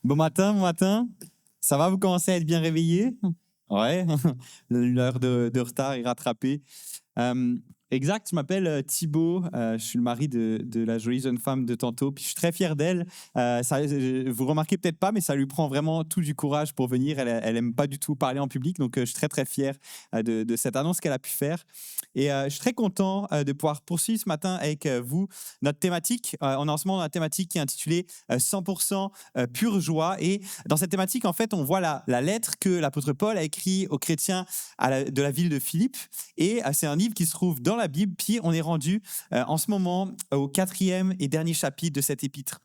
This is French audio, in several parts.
Bon matin, bon matin. Ça va, vous commencez à être bien réveillé? Ouais, l'heure de retard est rattrapée. Euh, exact, je m'appelle Thibaut, je suis le mari de la jolie jeune femme de tantôt, puis je suis très fier d'elle. Vous remarquez peut-être pas, mais ça lui prend vraiment tout du courage pour venir. Elle aime pas du tout parler en public, donc je suis très très fier de cette annonce qu'elle a pu faire. Et je suis très content de pouvoir poursuivre ce matin avec vous notre thématique. On est en ce moment dans la thématique qui est intitulée 100% pure joie. Et dans cette thématique, en fait, on voit la lettre que l'apôtre Paul a écrite aux chrétiens de la ville de Philippe. Et c'est un livre qui se trouve dans la Bible. Puis on est rendu en ce moment au 4e et dernier chapitre de cet épître.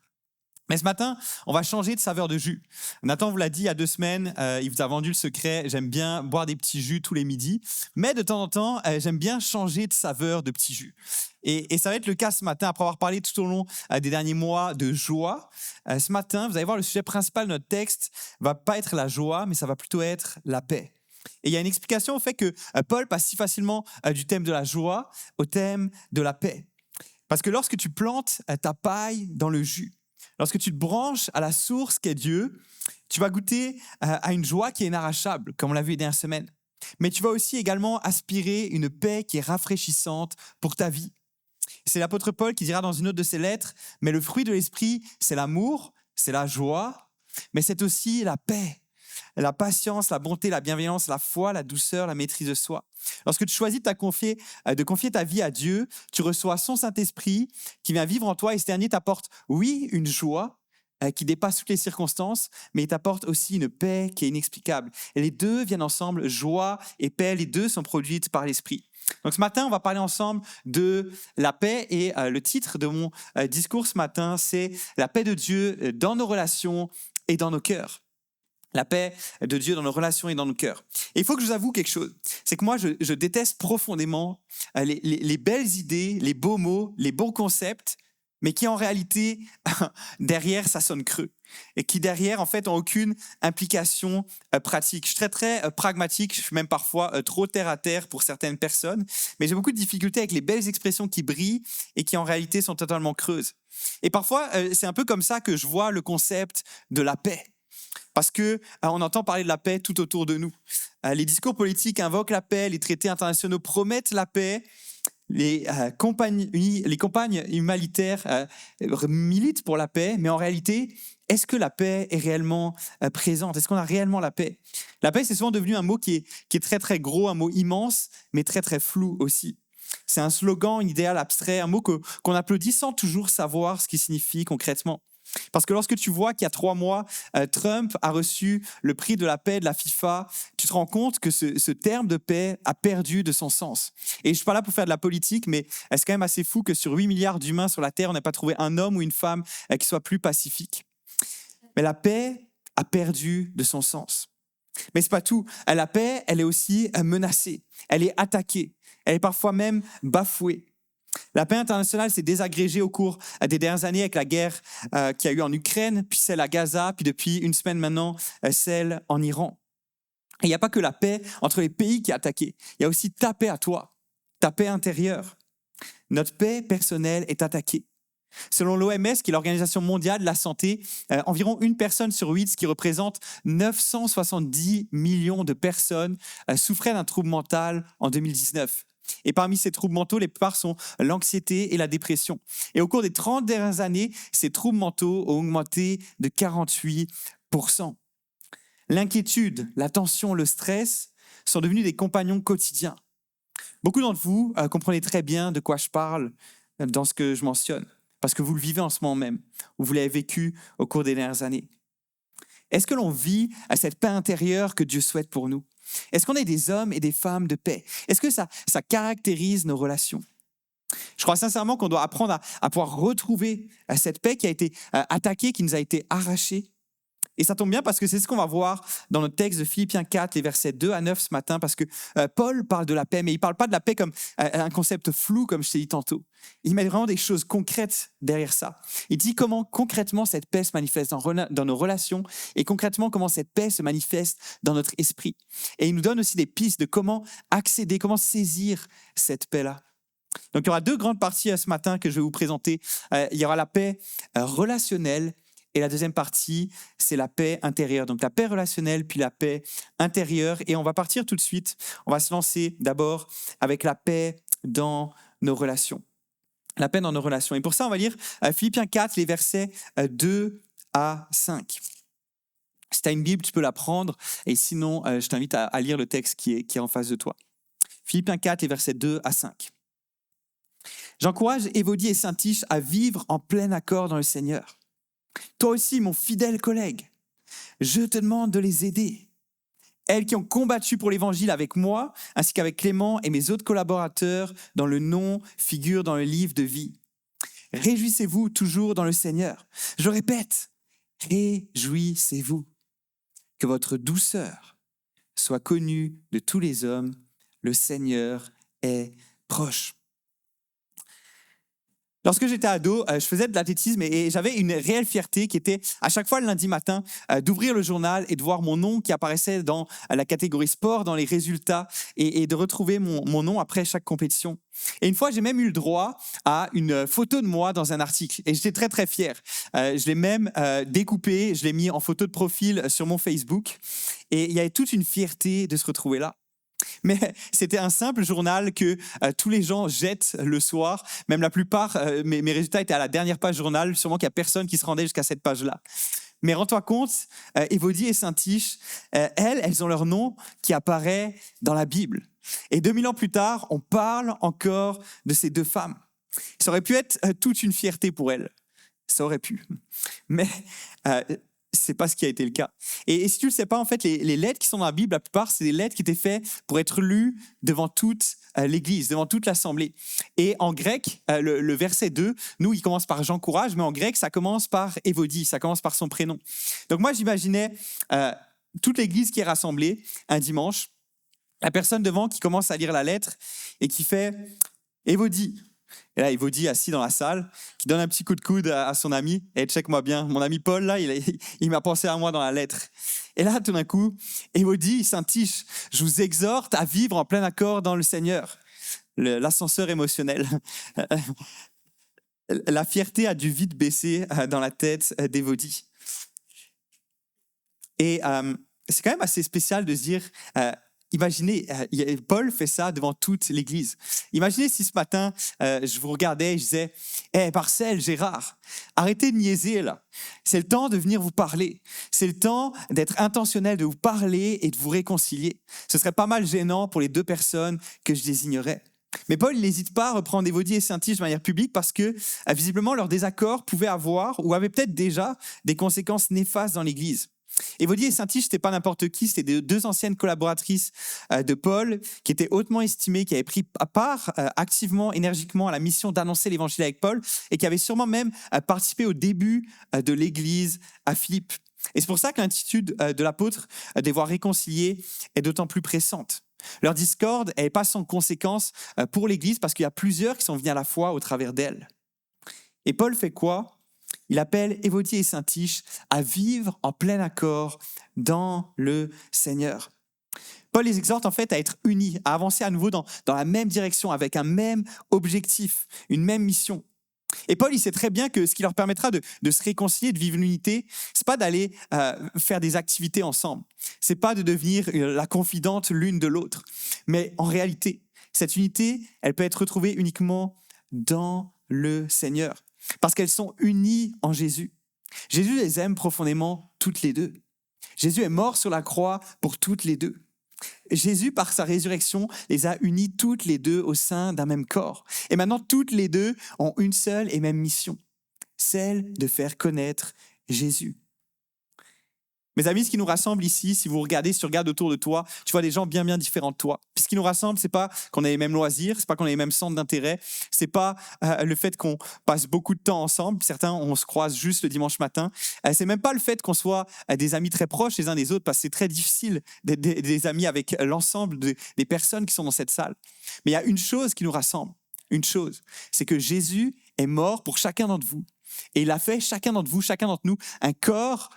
Mais ce matin, on va changer de saveur de jus. Nathan vous l'a dit il y a 2 semaines, il vous a vendu le secret. J'aime bien boire des petits jus tous les midis. Mais de temps en temps, j'aime bien changer de saveur de petits jus. Et ça va être le cas ce matin, après avoir parlé tout au long des derniers mois de joie. Ce matin, vous allez voir, le sujet principal de notre texte va pas être la joie, mais ça va plutôt être la paix. Et il y a une explication au fait que Paul passe si facilement du thème de la joie au thème de la paix. Parce que lorsque tu plantes ta paille dans le jus, lorsque tu te branches à la source qu'est Dieu, tu vas goûter à une joie qui est inarrachable, comme on l'a vu les dernières semaines. Mais tu vas aussi également aspirer une paix qui est rafraîchissante pour ta vie. C'est l'apôtre Paul qui dira dans une autre de ses lettres, mais le fruit de l'esprit, c'est l'amour, c'est la joie, mais c'est aussi la paix, la patience, la bonté, la bienveillance, la foi, la douceur, la maîtrise de soi. Lorsque tu choisis de confier ta vie à Dieu, tu reçois son Saint-Esprit qui vient vivre en toi et ce dernier t'apporte, oui, une joie qui dépasse toutes les circonstances, mais il t'apporte aussi une paix qui est inexplicable. Et les deux viennent ensemble, joie et paix, les deux sont produites par l'Esprit. Donc ce matin, on va parler ensemble de la paix et le titre de mon discours ce matin, c'est « La paix de Dieu dans nos relations et dans nos cœurs ». La paix de Dieu dans nos relations et dans nos cœurs. Et il faut que je vous avoue quelque chose, c'est que moi, je déteste profondément les belles idées, les beaux mots, les bons concepts, mais qui en réalité, derrière, ça sonne creux. Et qui derrière, en fait, n'ont aucune implication pratique. Je suis très, très pragmatique, je suis même parfois trop terre à terre pour certaines personnes, mais j'ai beaucoup de difficultés avec les belles expressions qui brillent et qui en réalité sont totalement creuses. Et parfois, c'est un peu comme ça que je vois le concept de la paix. Parce qu'on entend parler de la paix tout autour de nous. Les discours politiques invoquent la paix, les traités internationaux promettent la paix, les campagnes humanitaires militent pour la paix, mais en réalité, est-ce que la paix est réellement présente? Est-ce qu'on a réellement la paix? La paix, c'est souvent devenu un mot qui est très très gros, un mot immense, mais très très flou aussi. C'est un slogan, un idéal abstrait, un mot qu'on applaudit sans toujours savoir ce qu'il signifie concrètement. Parce que lorsque tu vois qu'il y a 3 mois, Trump a reçu le prix de la paix de la FIFA, tu te rends compte que ce terme de paix a perdu de son sens. Et je ne suis pas là pour faire de la politique, mais c'est quand même assez fou que sur 8 milliards d'humains sur la Terre, on n'ait pas trouvé un homme ou une femme qui soit plus pacifique. Mais la paix a perdu de son sens. Mais ce n'est pas tout. La paix, elle est aussi menacée, elle est attaquée, elle est parfois même bafouée. La paix internationale s'est désagrégée au cours des dernières années avec la guerre qu'il y a eu en Ukraine, puis celle à Gaza, puis depuis 1 semaine maintenant, celle en Iran. Et il n'y a pas que la paix entre les pays qui est attaquée, il y a aussi ta paix à toi, ta paix intérieure. Notre paix personnelle est attaquée. Selon l'OMS, qui est l'Organisation mondiale de la santé, environ 1 personne sur 8, ce qui représente 970 millions de personnes, souffraient d'un trouble mental en 2019. Et parmi ces troubles mentaux, les plupart sont l'anxiété et la dépression. Et au cours des 30 dernières années, ces troubles mentaux ont augmenté de 48%. L'inquiétude, la tension, le stress sont devenus des compagnons quotidiens. Beaucoup d'entre vous comprenez très bien de quoi je parle dans ce que je mentionne, parce que vous le vivez en ce moment même, ou vous l'avez vécu au cours des dernières années. Est-ce que l'on vit à cette paix intérieure que Dieu souhaite pour nous? Est-ce qu'on est des hommes et des femmes de paix? Est-ce que ça caractérise nos relations? Je crois sincèrement qu'on doit apprendre à pouvoir retrouver cette paix qui a été attaquée, qui nous a été arrachée. Et ça tombe bien parce que c'est ce qu'on va voir dans notre texte de Philippiens 4, les versets 2 à 9 ce matin, parce que Paul parle de la paix, mais il ne parle pas de la paix comme un concept flou, comme je t'ai dit tantôt. Il met vraiment des choses concrètes derrière ça. Il dit comment concrètement cette paix se manifeste dans nos relations et concrètement comment cette paix se manifeste dans notre esprit. Et il nous donne aussi des pistes de comment accéder, comment saisir cette paix-là. Donc il y aura 2 grandes parties ce matin que je vais vous présenter. Il y aura la paix relationnelle Et la deuxième partie, c'est la paix intérieure. Donc la paix relationnelle, puis la paix intérieure. Et on va partir tout de suite. On va se lancer d'abord avec la paix dans nos relations. La paix dans nos relations. Et pour ça, on va lire Philippiens 4, les versets 2 à 5. Si tu as une Bible, tu peux la prendre. Et sinon, je t'invite à lire le texte qui est en face de toi. Philippiens 4, les versets 2 à 5. J'encourage Évodie et Syntyche à vivre en plein accord dans le Seigneur. Toi aussi, mon fidèle collègue, je te demande de les aider. Elles qui ont combattu pour l'Évangile avec moi, ainsi qu'avec Clément et mes autres collaborateurs, dont le nom figure dans le livre de vie. Réjouissez-vous toujours dans le Seigneur. Je répète, réjouissez-vous. Que votre douceur soit connue de tous les hommes. Le Seigneur est proche. Lorsque j'étais ado, je faisais de l'athlétisme et j'avais une réelle fierté qui était à chaque fois le lundi matin d'ouvrir le journal et de voir mon nom qui apparaissait dans la catégorie sport, dans les résultats et de retrouver mon nom après chaque compétition. Et une fois, j'ai même eu le droit à une photo de moi dans un article et j'étais très très fier. Je l'ai même découpé, je l'ai mis en photo de profil sur mon Facebook et il y avait toute une fierté de se retrouver là. Mais c'était un simple journal que tous les gens jettent le soir. Même la plupart, mes résultats étaient à la dernière page du journal. Sûrement qu'il n'y a personne qui se rendait jusqu'à cette page-là. Mais rends-toi compte, Évodie et Syntyche, elles ont leur nom qui apparaît dans la Bible. Et 2000 ans plus tard, on parle encore de ces deux femmes. Ça aurait pu être toute une fierté pour elles. Ça aurait pu. Mais c'est pas ce qui a été le cas. Et si tu le sais pas, en fait, les lettres qui sont dans la Bible, la plupart, c'est des lettres qui étaient faites pour être lues devant toute l'Église, devant toute l'Assemblée. Et en grec, le verset 2, nous, il commence par j'encourage, mais en grec, ça commence par Évodie, ça commence par son prénom. Donc moi, j'imaginais toute l'Église qui est rassemblée un dimanche, la personne devant qui commence à lire la lettre et qui fait Évodie. Et là, Évodie, assis dans la salle, qui donne un petit coup de coude à son ami. Et check-moi bien, mon ami Paul, là, il m'a pensé à moi dans la lettre. Et là, tout d'un coup, Évodie, Syntyche, je vous exhorte à vivre en plein accord dans le Seigneur. L'ascenseur émotionnel. La fierté a dû vite baisser dans la tête d'Évodie. Et c'est quand même assez spécial de se dire... Imaginez, Paul fait ça devant toute l'Église. Imaginez si ce matin, je vous regardais et je disais « Hey, Marcel, Gérard, arrêtez de niaiser là. C'est le temps de venir vous parler. C'est le temps d'être intentionnel, de vous parler et de vous réconcilier. » Ce serait pas mal gênant pour les deux personnes que je désignerais. Mais Paul, il n'hésite pas à reprendre Évodie et Syntyche de manière publique parce que, visiblement, leur désaccord pouvait avoir ou avait peut-être déjà des conséquences néfastes dans l'Église. Évodie et Syntyche, ce n'était pas n'importe qui, c'était deux anciennes collaboratrices de Paul qui étaient hautement estimées, qui avaient pris part activement, énergiquement à la mission d'annoncer l'évangile avec Paul et qui avaient sûrement même participé au début de l'église à Philippe. Et c'est pour ça que l'attitude de l'apôtre de les voir réconciliés est d'autant plus pressante. Leur discorde n'est pas sans conséquence pour l'église parce qu'il y a plusieurs qui sont venus à la foi au travers d'elle. Et Paul fait quoi ? Il appelle Évodie et Syntyche à vivre en plein accord dans le Seigneur. Paul les exhorte en fait à être unis, à avancer à nouveau dans la même direction, avec un même objectif, une même mission. Et Paul, il sait très bien que ce qui leur permettra de se réconcilier, de vivre l'unité, c'est pas d'aller faire des activités ensemble. C'est pas de devenir la confidente l'une de l'autre. Mais en réalité, cette unité, elle peut être retrouvée uniquement dans le Seigneur. Parce qu'elles sont unies en Jésus. Jésus les aime profondément toutes les deux. Jésus est mort sur la croix pour toutes les deux. Jésus, par sa résurrection, les a unies toutes les deux au sein d'un même corps. Et maintenant, toutes les deux ont une seule et même mission, celle de faire connaître Jésus. Mes amis, ce qui nous rassemble ici, si vous regardez, si tu regardes autour de toi, tu vois des gens bien différents de toi. Puis ce qui nous rassemble, c'est pas qu'on ait les mêmes loisirs, c'est pas qu'on ait les mêmes centres d'intérêt, c'est pas le fait qu'on passe beaucoup de temps ensemble. Certains, on se croise juste le dimanche matin. C'est même pas le fait qu'on soit des amis très proches les uns des autres, parce que c'est très difficile d'être des amis avec l'ensemble des personnes qui sont dans cette salle. Mais il y a une chose qui nous rassemble, une chose, c'est que Jésus est mort pour chacun d'entre vous. Et il a fait chacun d'entre vous, chacun d'entre nous, un corps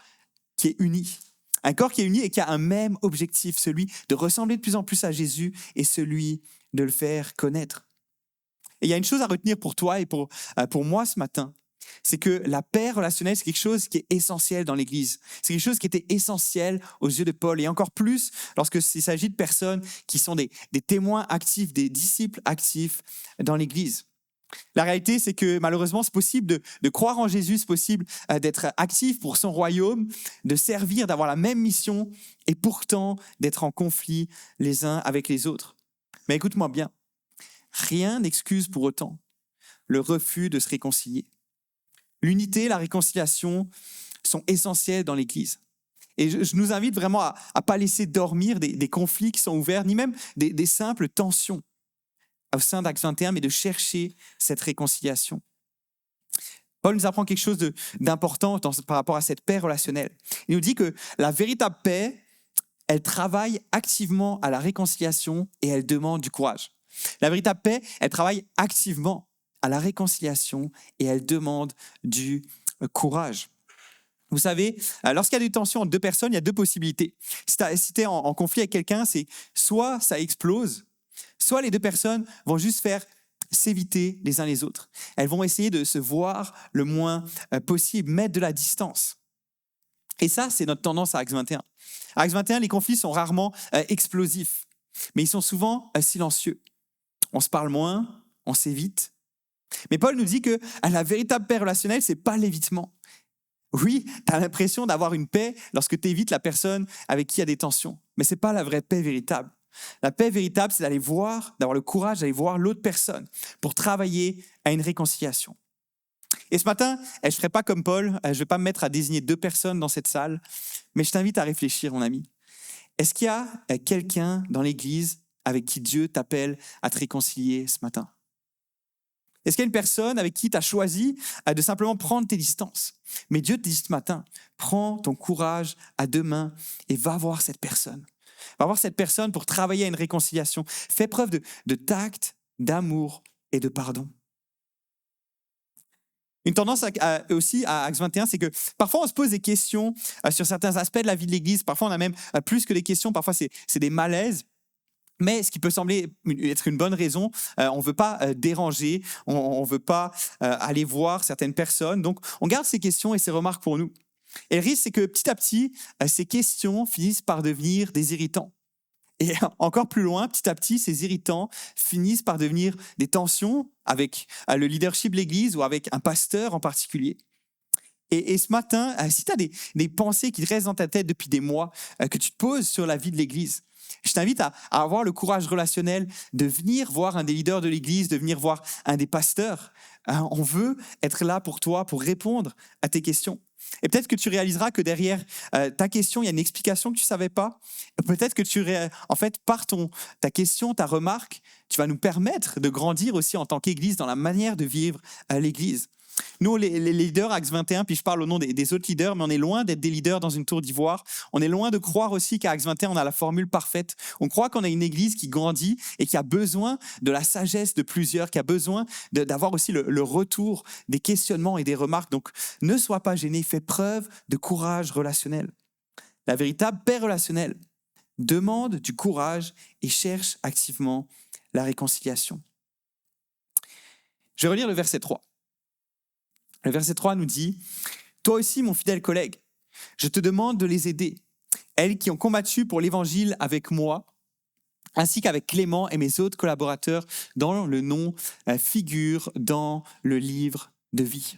qui est uni. Un corps qui est uni et qui a un même objectif, celui de ressembler de plus en plus à Jésus et celui de le faire connaître. Et il y a une chose à retenir pour toi et pour moi ce matin, c'est que la paix relationnelle, c'est quelque chose qui est essentiel dans l'Église. C'est quelque chose qui était essentiel aux yeux de Paul, et encore plus lorsqu'il s'agit de personnes qui sont des témoins actifs, des disciples actifs dans l'Église. La réalité, c'est que malheureusement, c'est possible de croire en Jésus, c'est possible d'être actif pour son royaume, de servir, d'avoir la même mission, et pourtant d'être en conflit les uns avec les autres. Mais écoute-moi bien, rien n'excuse pour autant le refus de se réconcilier. L'unité, la réconciliation sont essentielles dans l'Église. Et je nous invite vraiment à ne pas laisser dormir des conflits qui sont ouverts, ni même des simples tensions au sein d'Actes 21, mais de chercher cette réconciliation. Paul nous apprend quelque chose d'important par rapport à cette paix relationnelle. Il nous dit que la véritable paix, elle travaille activement à la réconciliation et elle demande du courage. La véritable paix, elle travaille activement à la réconciliation et elle demande du courage. Vous savez, lorsqu'il y a des tensions entre deux personnes, il y a deux possibilités. Si tu es en conflit avec quelqu'un, c'est soit ça explose, soit les deux personnes vont juste faire s'éviter les uns les autres. Elles vont essayer de se voir le moins possible, mettre de la distance. Et ça, c'est notre tendance à Actes 21. À Actes 21, les conflits sont rarement explosifs, mais ils sont souvent silencieux. On se parle moins, on s'évite. Mais Paul nous dit que la véritable paix relationnelle, c'est pas l'évitement. Oui, tu as l'impression d'avoir une paix lorsque tu évites la personne avec qui il y a des tensions, mais c'est pas la vraie paix véritable. La paix véritable, c'est d'aller voir, d'avoir le courage d'aller voir l'autre personne pour travailler à une réconciliation. Et ce matin, je ne ferai pas comme Paul, je ne vais pas me mettre à désigner deux personnes dans cette salle, mais je t'invite à réfléchir, mon ami. Est-ce qu'il y a quelqu'un dans l'Église avec qui Dieu t'appelle à te réconcilier ce matin? Est-ce qu'il y a une personne avec qui tu as choisi de simplement prendre tes distances? Mais Dieu te dit ce matin, prends ton courage à deux mains et va voir cette personne. Va voir cette personne pour travailler à une réconciliation. Fais preuve de tact, d'amour et de pardon. Une tendance aussi à Actes 21, c'est que parfois on se pose des questions sur certains aspects de la vie de l'Église. Parfois on a même plus que des questions, parfois c'est des malaises. Mais ce qui peut sembler être une bonne raison, on ne veut pas déranger, on ne veut pas aller voir certaines personnes. Donc on garde ces questions et ces remarques pour nous. Et le risque, c'est que petit à petit, ces questions finissent par devenir des irritants. Et encore plus loin, petit à petit, ces irritants finissent par devenir des tensions avec le leadership de l'Église ou avec un pasteur en particulier. Et ce matin, si tu as des pensées qui restent dans ta tête depuis des mois, que tu te poses sur la vie de l'Église, je t'invite à avoir le courage relationnel de venir voir un des leaders de l'Église, de venir voir un des pasteurs. On veut être là pour toi, pour répondre à tes questions. Et peut-être que tu réaliseras que derrière ta question, il y a une explication que tu ne savais pas. Peut-être que par ta question, ta remarque, tu vas nous permettre de grandir aussi en tant qu'Église dans la manière de vivre l'Église. Nous, les leaders Acts 21, puis je parle au nom des autres leaders, mais on est loin d'être des leaders dans une tour d'ivoire. On est loin de croire aussi qu'à Acts 21, on a la formule parfaite. On croit qu'on a une église qui grandit et qui a besoin de la sagesse de plusieurs, qui a besoin d'avoir aussi le retour des questionnements et des remarques. Donc, ne sois pas gêné, fais preuve de courage relationnel. La véritable paix relationnelle demande du courage et cherche activement la réconciliation. Je vais relire le verset 3. Le verset 3 nous dit « Toi aussi, mon fidèle collègue, je te demande de les aider, elles qui ont combattu pour l'évangile avec moi, ainsi qu'avec Clément et mes autres collaborateurs, dont le nom figure dans le livre de vie. »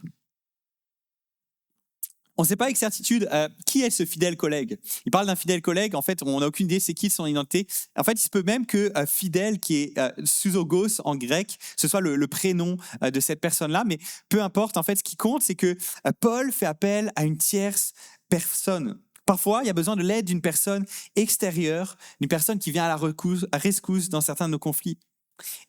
On ne sait pas avec certitude qui est ce fidèle collègue. Il parle d'un fidèle collègue, en fait, on n'a aucune idée c'est qui son identité. En fait, il se peut même que fidèle, qui est susogos en grec, ce soit le prénom de cette personne-là, mais peu importe, en fait, ce qui compte, c'est que Paul fait appel à une tierce personne. Parfois, il y a besoin de l'aide d'une personne extérieure, d'une personne qui vient à la rescousse dans certains de nos conflits.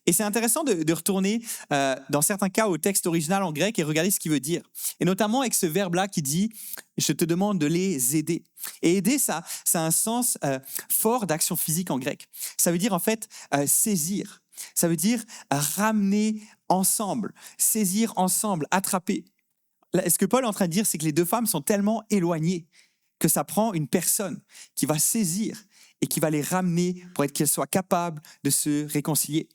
Et c'est intéressant de retourner dans certains cas au texte original en grec et regarder ce qu'il veut dire. Et notamment avec ce verbe-là qui dit « je te demande de les aider ». Et aider, ça a un sens fort d'action physique en grec. Ça veut dire en fait saisir. Ça veut dire ramener ensemble, saisir ensemble, attraper. Là, ce que Paul est en train de dire, c'est que les deux femmes sont tellement éloignées que ça prend une personne qui va saisir et qui va les ramener pour qu'elles soient capables de se réconcilier.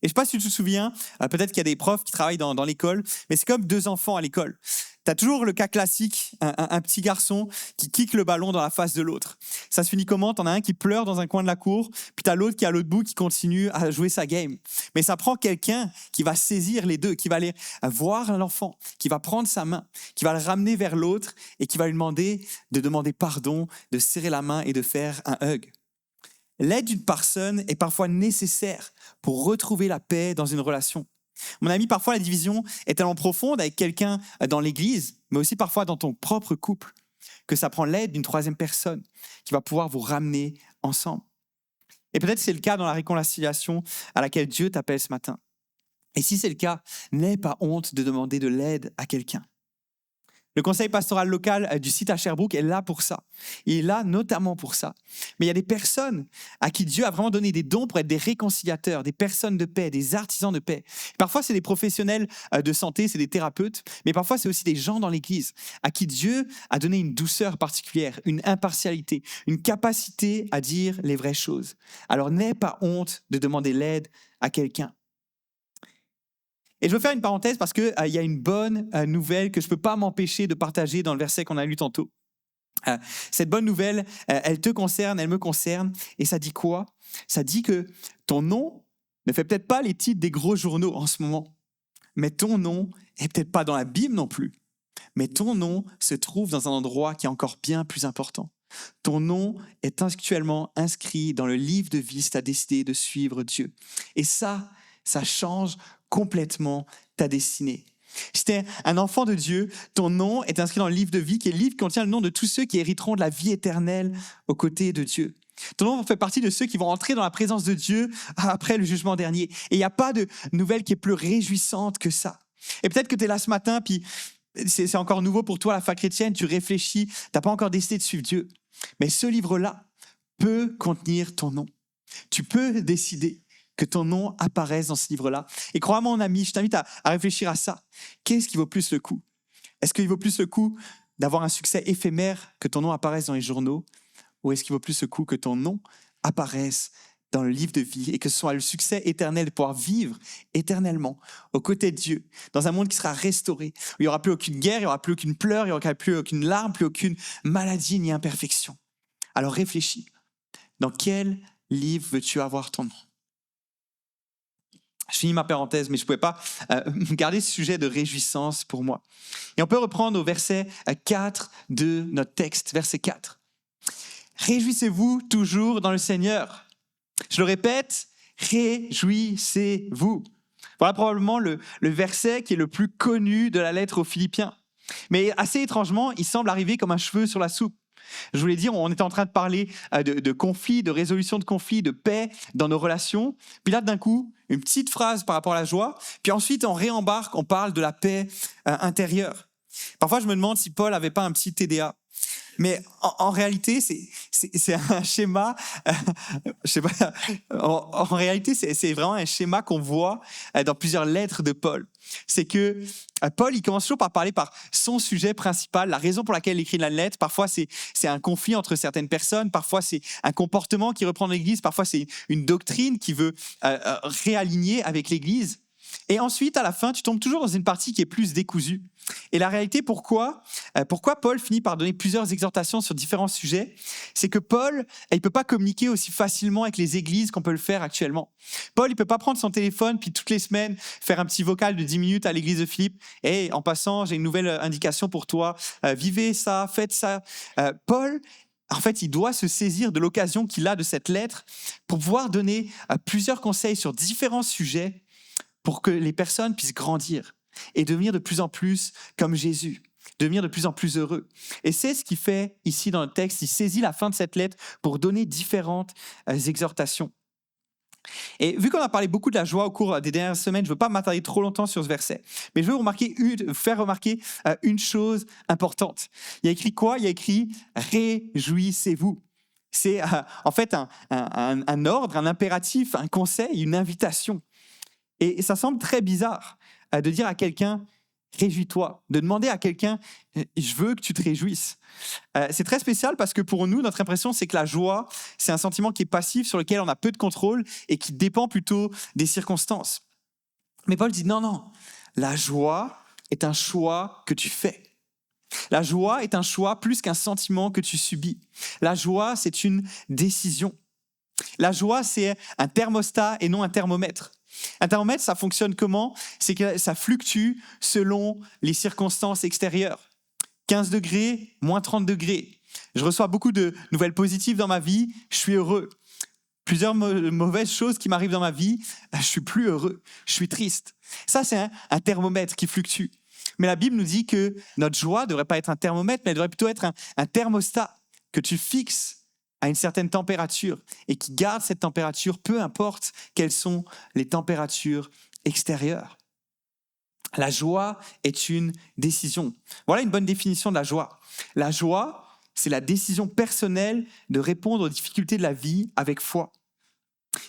Et je ne sais pas si tu te souviens, peut-être qu'il y a des profs qui travaillent dans l'école, mais c'est comme deux enfants à l'école. Tu as toujours le cas classique, un petit garçon qui kick le ballon dans la face de l'autre. Ça se finit comment? Tu en as un qui pleure dans un coin de la cour, puis tu as l'autre qui est à l'autre bout qui continue à jouer sa game. Mais ça prend quelqu'un qui va saisir les deux, qui va aller voir l'enfant, qui va prendre sa main, qui va le ramener vers l'autre et qui va lui demander de demander pardon, de serrer la main et de faire un hug. L'aide d'une personne est parfois nécessaire pour retrouver la paix dans une relation. Mon ami, parfois la division est tellement profonde avec quelqu'un dans l'église, mais aussi parfois dans ton propre couple, que ça prend l'aide d'une troisième personne qui va pouvoir vous ramener ensemble. Et peut-être c'est le cas dans la réconciliation à laquelle Dieu t'appelle ce matin. Et si c'est le cas, n'aie pas honte de demander de l'aide à quelqu'un. Le conseil pastoral local du site à Sherbrooke est là pour ça. Il est là notamment pour ça. Mais il y a des personnes à qui Dieu a vraiment donné des dons pour être des réconciliateurs, des personnes de paix, des artisans de paix. Parfois, c'est des professionnels de santé, c'est des thérapeutes, mais parfois, c'est aussi des gens dans l'Église à qui Dieu a donné une douceur particulière, une impartialité, une capacité à dire les vraies choses. Alors, n'aie pas honte de demander l'aide à quelqu'un. Et je veux faire une parenthèse parce qu'il y a une bonne nouvelle que je ne peux pas m'empêcher de partager dans le verset qu'on a lu tantôt. Cette bonne nouvelle, elle te concerne, elle me concerne. Et ça dit quoi? Ça dit que ton nom ne fait peut-être pas les titres des gros journaux en ce moment. Mais ton nom n'est peut-être pas dans la Bible non plus. Mais ton nom se trouve dans un endroit qui est encore bien plus important. Ton nom est actuellement inscrit dans le livre de vie si tu as décidé de suivre Dieu. Et ça change complètement ta destinée. Si tu es un enfant de Dieu, ton nom est inscrit dans le livre de vie, qui est le livre qui contient le nom de tous ceux qui hériteront de la vie éternelle aux côtés de Dieu. Ton nom fait partie de ceux qui vont entrer dans la présence de Dieu après le jugement dernier. Et il n'y a pas de nouvelle qui est plus réjouissante que ça. Et peut-être que tu es là ce matin, puis c'est encore nouveau pour toi, la foi chrétienne, tu réfléchis, tu n'as pas encore décidé de suivre Dieu. Mais ce livre-là peut contenir ton nom. Tu peux décider que ton nom apparaisse dans ce livre-là. Et crois-moi, mon ami, je t'invite à réfléchir à ça. Qu'est-ce qui vaut plus le coup? Est-ce qu'il vaut plus le coup d'avoir un succès éphémère, que ton nom apparaisse dans les journaux, ou est-ce qu'il vaut plus le coup que ton nom apparaisse dans le livre de vie et que ce soit le succès éternel de pouvoir vivre éternellement aux côtés de Dieu, dans un monde qui sera restauré, où il n'y aura plus aucune guerre, il n'y aura plus aucune pleurs, il n'y aura plus aucune larme, plus aucune maladie ni imperfection. Alors réfléchis. Dans quel livre veux-tu avoir ton nom? Je finis ma parenthèse, mais je ne pouvais pas garder ce sujet de réjouissance pour moi. Et on peut reprendre au verset 4 de notre texte, verset 4. Réjouissez-vous toujours dans le Seigneur. Je le répète, réjouissez-vous. Voilà probablement le verset qui est le plus connu de la lettre aux Philippiens. Mais assez étrangement, il semble arriver comme un cheveu sur la soupe. Je voulais dire, on était en train de parler de conflits, de résolution de conflits, de paix dans nos relations. Puis là, d'un coup, une petite phrase par rapport à la joie. Puis ensuite, on réembarque, on parle de la paix intérieure. Parfois, je me demande si Paul n'avait pas un petit TDA. Mais en réalité, c'est un schéma. Je sais pas. En réalité, c'est vraiment un schéma qu'on voit dans plusieurs lettres de Paul. C'est que Paul, il commence toujours par parler par son sujet principal, la raison pour laquelle il écrit la lettre. Parfois, c'est un conflit entre certaines personnes. Parfois, c'est un comportement qui reprend l'Église. Parfois, c'est une doctrine qui veut réaligner avec l'Église. Et ensuite, à la fin, tu tombes toujours dans une partie qui est plus décousue. Et la réalité, pourquoi Paul finit par donner plusieurs exhortations sur différents sujets? C'est que Paul, il ne peut pas communiquer aussi facilement avec les églises qu'on peut le faire actuellement. Paul, il ne peut pas prendre son téléphone puis toutes les semaines faire un petit vocal de 10 minutes à l'église de Philippe. « Hey, en passant, j'ai une nouvelle indication pour toi. Vivez ça, faites ça. » Paul, en fait, il doit se saisir de l'occasion qu'il a de cette lettre pour pouvoir donner plusieurs conseils sur différents sujets pour que les personnes puissent grandir et devenir de plus en plus comme Jésus, devenir de plus en plus heureux. Et c'est ce qu'il fait ici dans le texte. Il saisit la fin de cette lettre pour donner différentes exhortations. Et vu qu'on a parlé beaucoup de la joie au cours des dernières semaines, je ne veux pas m'attarder trop longtemps sur ce verset, mais je veux faire remarquer une chose importante. Il y a écrit quoi? Il y a écrit « Réjouissez-vous ». C'est en fait un ordre, un impératif, un conseil, une invitation. Et ça semble très bizarre de dire à quelqu'un réjouis-toi. De demander à quelqu'un, je veux que tu te réjouisses. C'est très spécial parce que pour nous, notre impression, c'est que la joie, c'est un sentiment qui est passif, sur lequel on a peu de contrôle et qui dépend plutôt des circonstances. Mais Paul dit non, non, la joie est un choix que tu fais. La joie est un choix plus qu'un sentiment que tu subis. La joie, c'est une décision. La joie, c'est un thermostat et non un thermomètre. Un thermomètre, ça fonctionne comment? C'est que ça fluctue selon les circonstances extérieures. 15 degrés, moins 30 degrés. Je reçois beaucoup de nouvelles positives dans ma vie, je suis heureux. Plusieurs mauvaises choses qui m'arrivent dans ma vie, je suis plus heureux, je suis triste. Ça, c'est un thermomètre qui fluctue. Mais la Bible nous dit que notre joie ne devrait pas être un thermomètre, mais elle devrait plutôt être un thermostat que tu fixes à une certaine température et qui garde cette température, peu importe quelles sont les températures extérieures. La joie est une décision. Voilà une bonne définition de la joie. La joie, c'est la décision personnelle de répondre aux difficultés de la vie avec foi.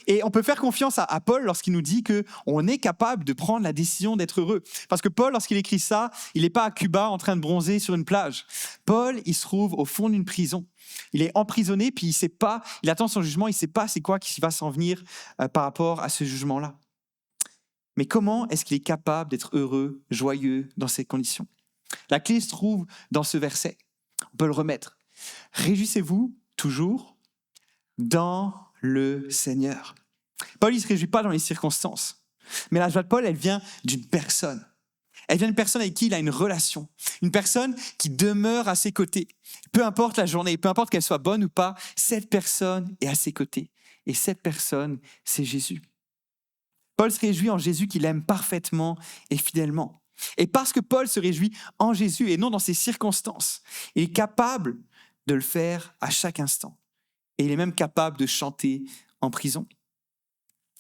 Et on peut faire confiance à Paul lorsqu'il nous dit qu'on est capable de prendre la décision d'être heureux. Parce que Paul, lorsqu'il écrit ça, il n'est pas à Cuba en train de bronzer sur une plage. Paul, il se trouve au fond d'une prison. Il est emprisonné, puis il sait pas, il attend son jugement, il ne sait pas c'est quoi qui va s'en venir par rapport à ce jugement-là. Mais comment est-ce qu'il est capable d'être heureux, joyeux dans ces conditions? La clé se trouve dans ce verset. On peut le remettre. Réjouissez-vous toujours dans le Seigneur. Paul, il ne se réjouit pas dans les circonstances. Mais la joie de Paul, elle vient d'une personne. Elle vient d'une personne avec qui il a une relation. Une personne qui demeure à ses côtés. Peu importe la journée, peu importe qu'elle soit bonne ou pas, cette personne est à ses côtés. Et cette personne, c'est Jésus. Paul se réjouit en Jésus qu'il aime parfaitement et fidèlement. Et parce que Paul se réjouit en Jésus et non dans ses circonstances, il est capable de le faire à chaque instant. Et il est même capable de chanter en prison.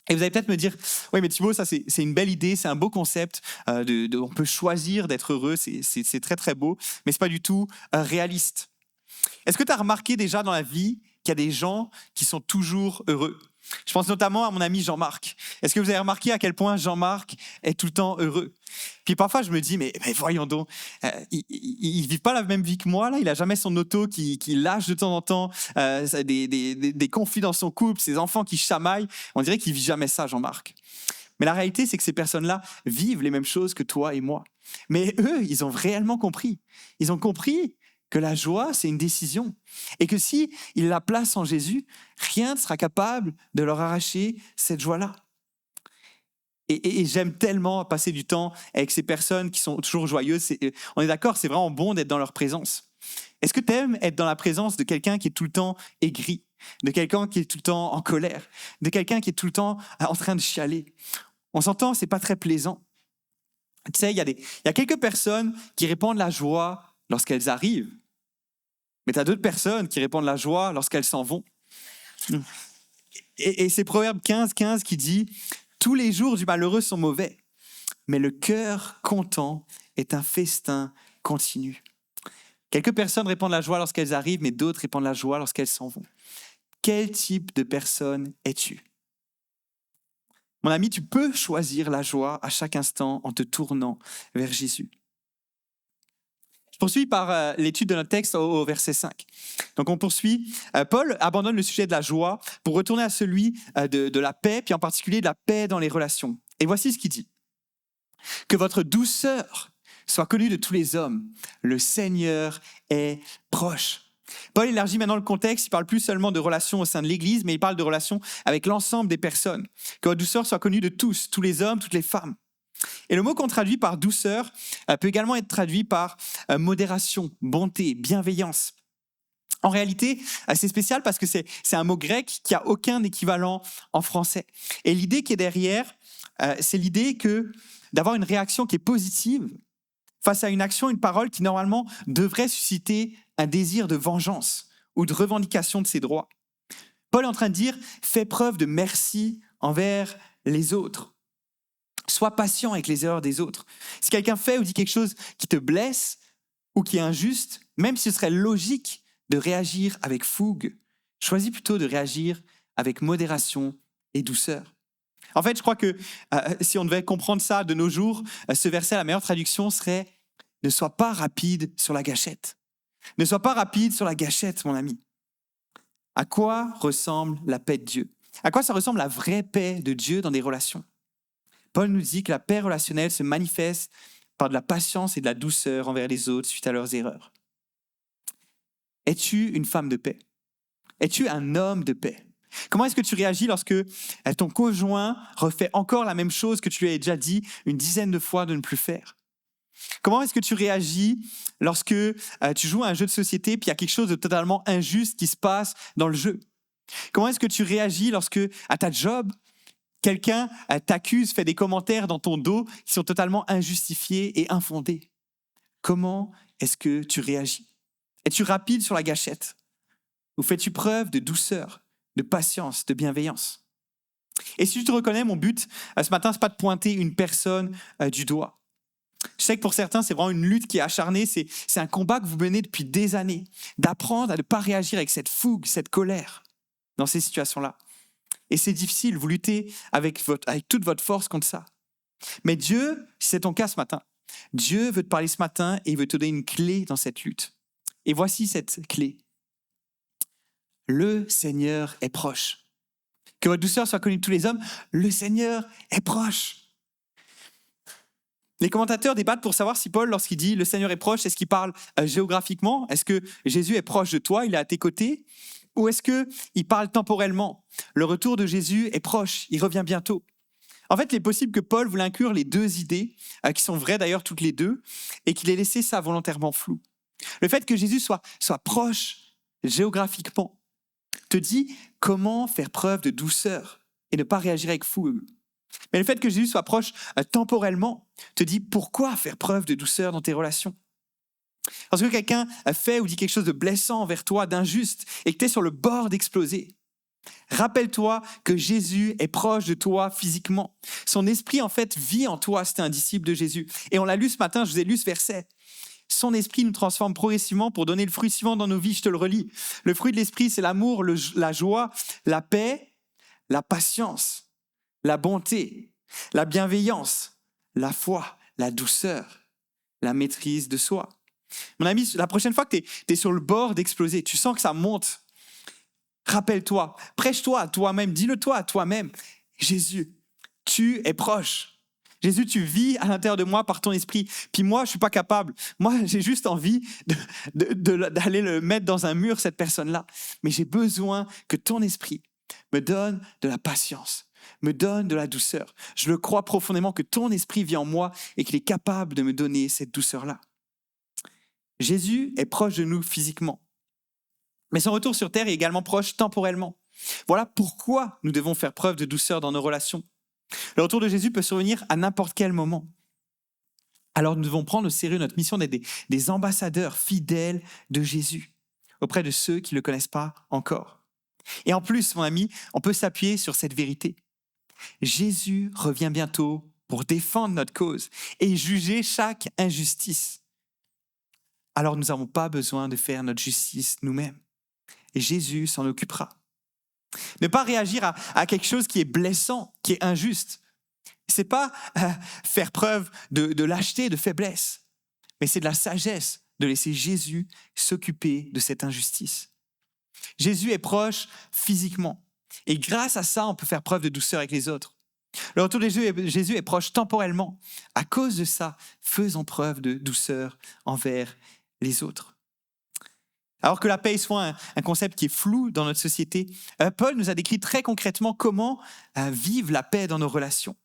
Et vous allez peut-être me dire, oui, mais Thibaut, ça c'est une belle idée, c'est un beau concept, on peut choisir d'être heureux, c'est très très beau, mais ce n'est pas du tout réaliste. Est-ce que tu as remarqué déjà dans la vie qu'il y a des gens qui sont toujours heureux? Je pense notamment à mon ami Jean-Marc. Est-ce que vous avez remarqué à quel point Jean-Marc est tout le temps heureux? Puis parfois, je me dis, mais voyons donc, il ne vit pas la même vie que moi, là. Il n'a jamais son auto qui lâche de temps en temps, des conflits dans son couple, ses enfants qui chamaillent. On dirait qu'il ne vit jamais ça, Jean-Marc. Mais la réalité, c'est que ces personnes-là vivent les mêmes choses que toi et moi. Mais eux, ils ont réellement compris. Ils ont compris que la joie, c'est une décision. Et que s'ils la placent en Jésus, rien ne sera capable de leur arracher cette joie-là. Et j'aime tellement passer du temps avec ces personnes qui sont toujours joyeuses. On est d'accord, c'est vraiment bon d'être dans leur présence. Est-ce que tu aimes être dans la présence de quelqu'un qui est tout le temps aigri, de quelqu'un qui est tout le temps en colère, de quelqu'un qui est tout le temps en train de chialer? On s'entend, c'est pas très plaisant. Tu sais, il y a quelques personnes qui répandent la joie lorsqu'elles arrivent. Mais tu as d'autres personnes qui répandent la joie lorsqu'elles s'en vont. Et c'est Proverbe 15 qui dit « Tous les jours du malheureux sont mauvais, mais le cœur content est un festin continu. » Quelques personnes répandent la joie lorsqu'elles arrivent, mais d'autres répandent la joie lorsqu'elles s'en vont. Quel type de personne es-tu? Mon ami, tu peux choisir la joie à chaque instant en te tournant vers Jésus. Je poursuis par l'étude de notre texte au verset 5. Donc on poursuit. Paul abandonne le sujet de la joie pour retourner à celui de la paix, puis en particulier de la paix dans les relations. Et voici ce qu'il dit. « Que votre douceur soit connue de tous les hommes. Le Seigneur est proche. » Paul élargit maintenant le contexte, il ne parle plus seulement de relations au sein de l'Église, mais il parle de relations avec l'ensemble des personnes. Que votre douceur soit connue de tous les hommes, toutes les femmes. Et le mot qu'on traduit par douceur peut également être traduit par modération, bonté, bienveillance. En réalité, c'est spécial parce que c'est un mot grec qui n'a aucun équivalent en français. Et l'idée qui est derrière, c'est l'idée d'avoir une réaction qui est positive face à une action, une parole qui normalement devrait susciter un désir de vengeance ou de revendication de ses droits. Paul est en train de dire « fais preuve de merci envers les autres ». Sois patient avec les erreurs des autres. Si quelqu'un fait ou dit quelque chose qui te blesse ou qui est injuste, même si ce serait logique de réagir avec fougue, choisis plutôt de réagir avec modération et douceur. En fait, je crois que si on devait comprendre ça de nos jours, ce verset, la meilleure traduction serait « Ne sois pas rapide sur la gâchette ». Ne sois pas rapide sur la gâchette, mon ami. À quoi ressemble la paix de Dieu? À quoi ça ressemble la vraie paix de Dieu dans des relations? Paul nous dit que la paix relationnelle se manifeste par de la patience et de la douceur envers les autres suite à leurs erreurs. Es-tu une femme de paix? Es-tu un homme de paix? Comment est-ce que tu réagis lorsque ton conjoint refait encore la même chose que tu lui as déjà dit une dizaine de fois de ne plus faire? Comment est-ce que tu réagis lorsque tu joues à un jeu de société puis il y a quelque chose de totalement injuste qui se passe dans le jeu? Comment est-ce que tu réagis lorsque, à ta job, quelqu'un t'accuse, fait des commentaires dans ton dos qui sont totalement injustifiés et infondés? Comment est-ce que tu réagis? Es-tu rapide sur la gâchette? Ou fais-tu preuve de douceur, de patience, de bienveillance? Et si tu te reconnais, mon but ce matin, ce n'est pas de pointer une personne du doigt. Je sais que pour certains, c'est vraiment une lutte qui est acharnée, c'est un combat que vous menez depuis des années, d'apprendre à ne pas réagir avec cette fougue, cette colère dans ces situations-là. Et c'est difficile, vous luttez avec toute votre force contre ça. Mais Dieu, si c'est ton cas ce matin, Dieu veut te parler ce matin et il veut te donner une clé dans cette lutte. Et voici cette clé. Le Seigneur est proche. Que votre douceur soit connue de tous les hommes, le Seigneur est proche. Les commentateurs débattent pour savoir si Paul, lorsqu'il dit « le Seigneur est proche », est-ce qu'il parle géographiquement? Est-ce que Jésus est proche de toi, il est à tes côtés? Ou est-ce qu'il parle temporellement? Le retour de Jésus est proche, il revient bientôt. En fait, il est possible que Paul voulait inclure les deux idées, qui sont vraies d'ailleurs toutes les deux, et qu'il ait laissé ça volontairement flou. Le fait que Jésus soit proche géographiquement te dit comment faire preuve de douceur et ne pas réagir avec fougue. Mais le fait que Jésus soit proche temporellement te dit pourquoi faire preuve de douceur dans tes relations. Lorsque quelqu'un fait ou dit quelque chose de blessant envers toi, d'injuste, et que tu es sur le bord d'exploser, rappelle-toi que Jésus est proche de toi physiquement. Son esprit, en fait, vit en toi. C'était un disciple de Jésus. Et on l'a lu ce matin, je vous ai lu ce verset. Son esprit nous transforme progressivement pour donner le fruit suivant dans nos vies. Je te le relis. Le fruit de l'esprit, c'est l'amour, la joie, la paix, la patience, la bonté, la bienveillance, la foi, la douceur, la maîtrise de soi. Mon ami, la prochaine fois que tu es sur le bord d'exploser, tu sens que ça monte, rappelle-toi, prêche-toi à toi-même, dis-le-toi à toi-même. Jésus, tu es proche. Jésus, tu vis à l'intérieur de moi par ton esprit. Puis moi, je ne suis pas capable. Moi, j'ai juste envie d'aller le mettre dans un mur, cette personne-là. Mais j'ai besoin que ton esprit me donne de la patience, me donne de la douceur. Je le crois profondément que ton esprit vit en moi et qu'il est capable de me donner cette douceur-là. Jésus est proche de nous physiquement. Mais son retour sur terre est également proche temporellement. Voilà pourquoi nous devons faire preuve de douceur dans nos relations. Le retour de Jésus peut survenir à n'importe quel moment. Alors nous devons prendre au sérieux notre mission d'être des ambassadeurs fidèles de Jésus auprès de ceux qui ne le connaissent pas encore. Et en plus, mon ami, on peut s'appuyer sur cette vérité. Jésus revient bientôt pour défendre notre cause et juger chaque injustice. Alors nous n'avons pas besoin de faire notre justice nous-mêmes. Et Jésus s'en occupera. Ne pas réagir à quelque chose qui est blessant, qui est injuste, ce n'est pas faire preuve de lâcheté, de faiblesse, mais c'est de la sagesse de laisser Jésus s'occuper de cette injustice. Jésus est proche physiquement et grâce à ça, on peut faire preuve de douceur avec les autres. Le retour de Jésus est proche temporellement. À cause de ça, faisons preuve de douceur envers les autres. Alors que la paix soit un concept qui est flou dans notre société, Paul nous a décrit très concrètement comment vivre la paix dans nos relations.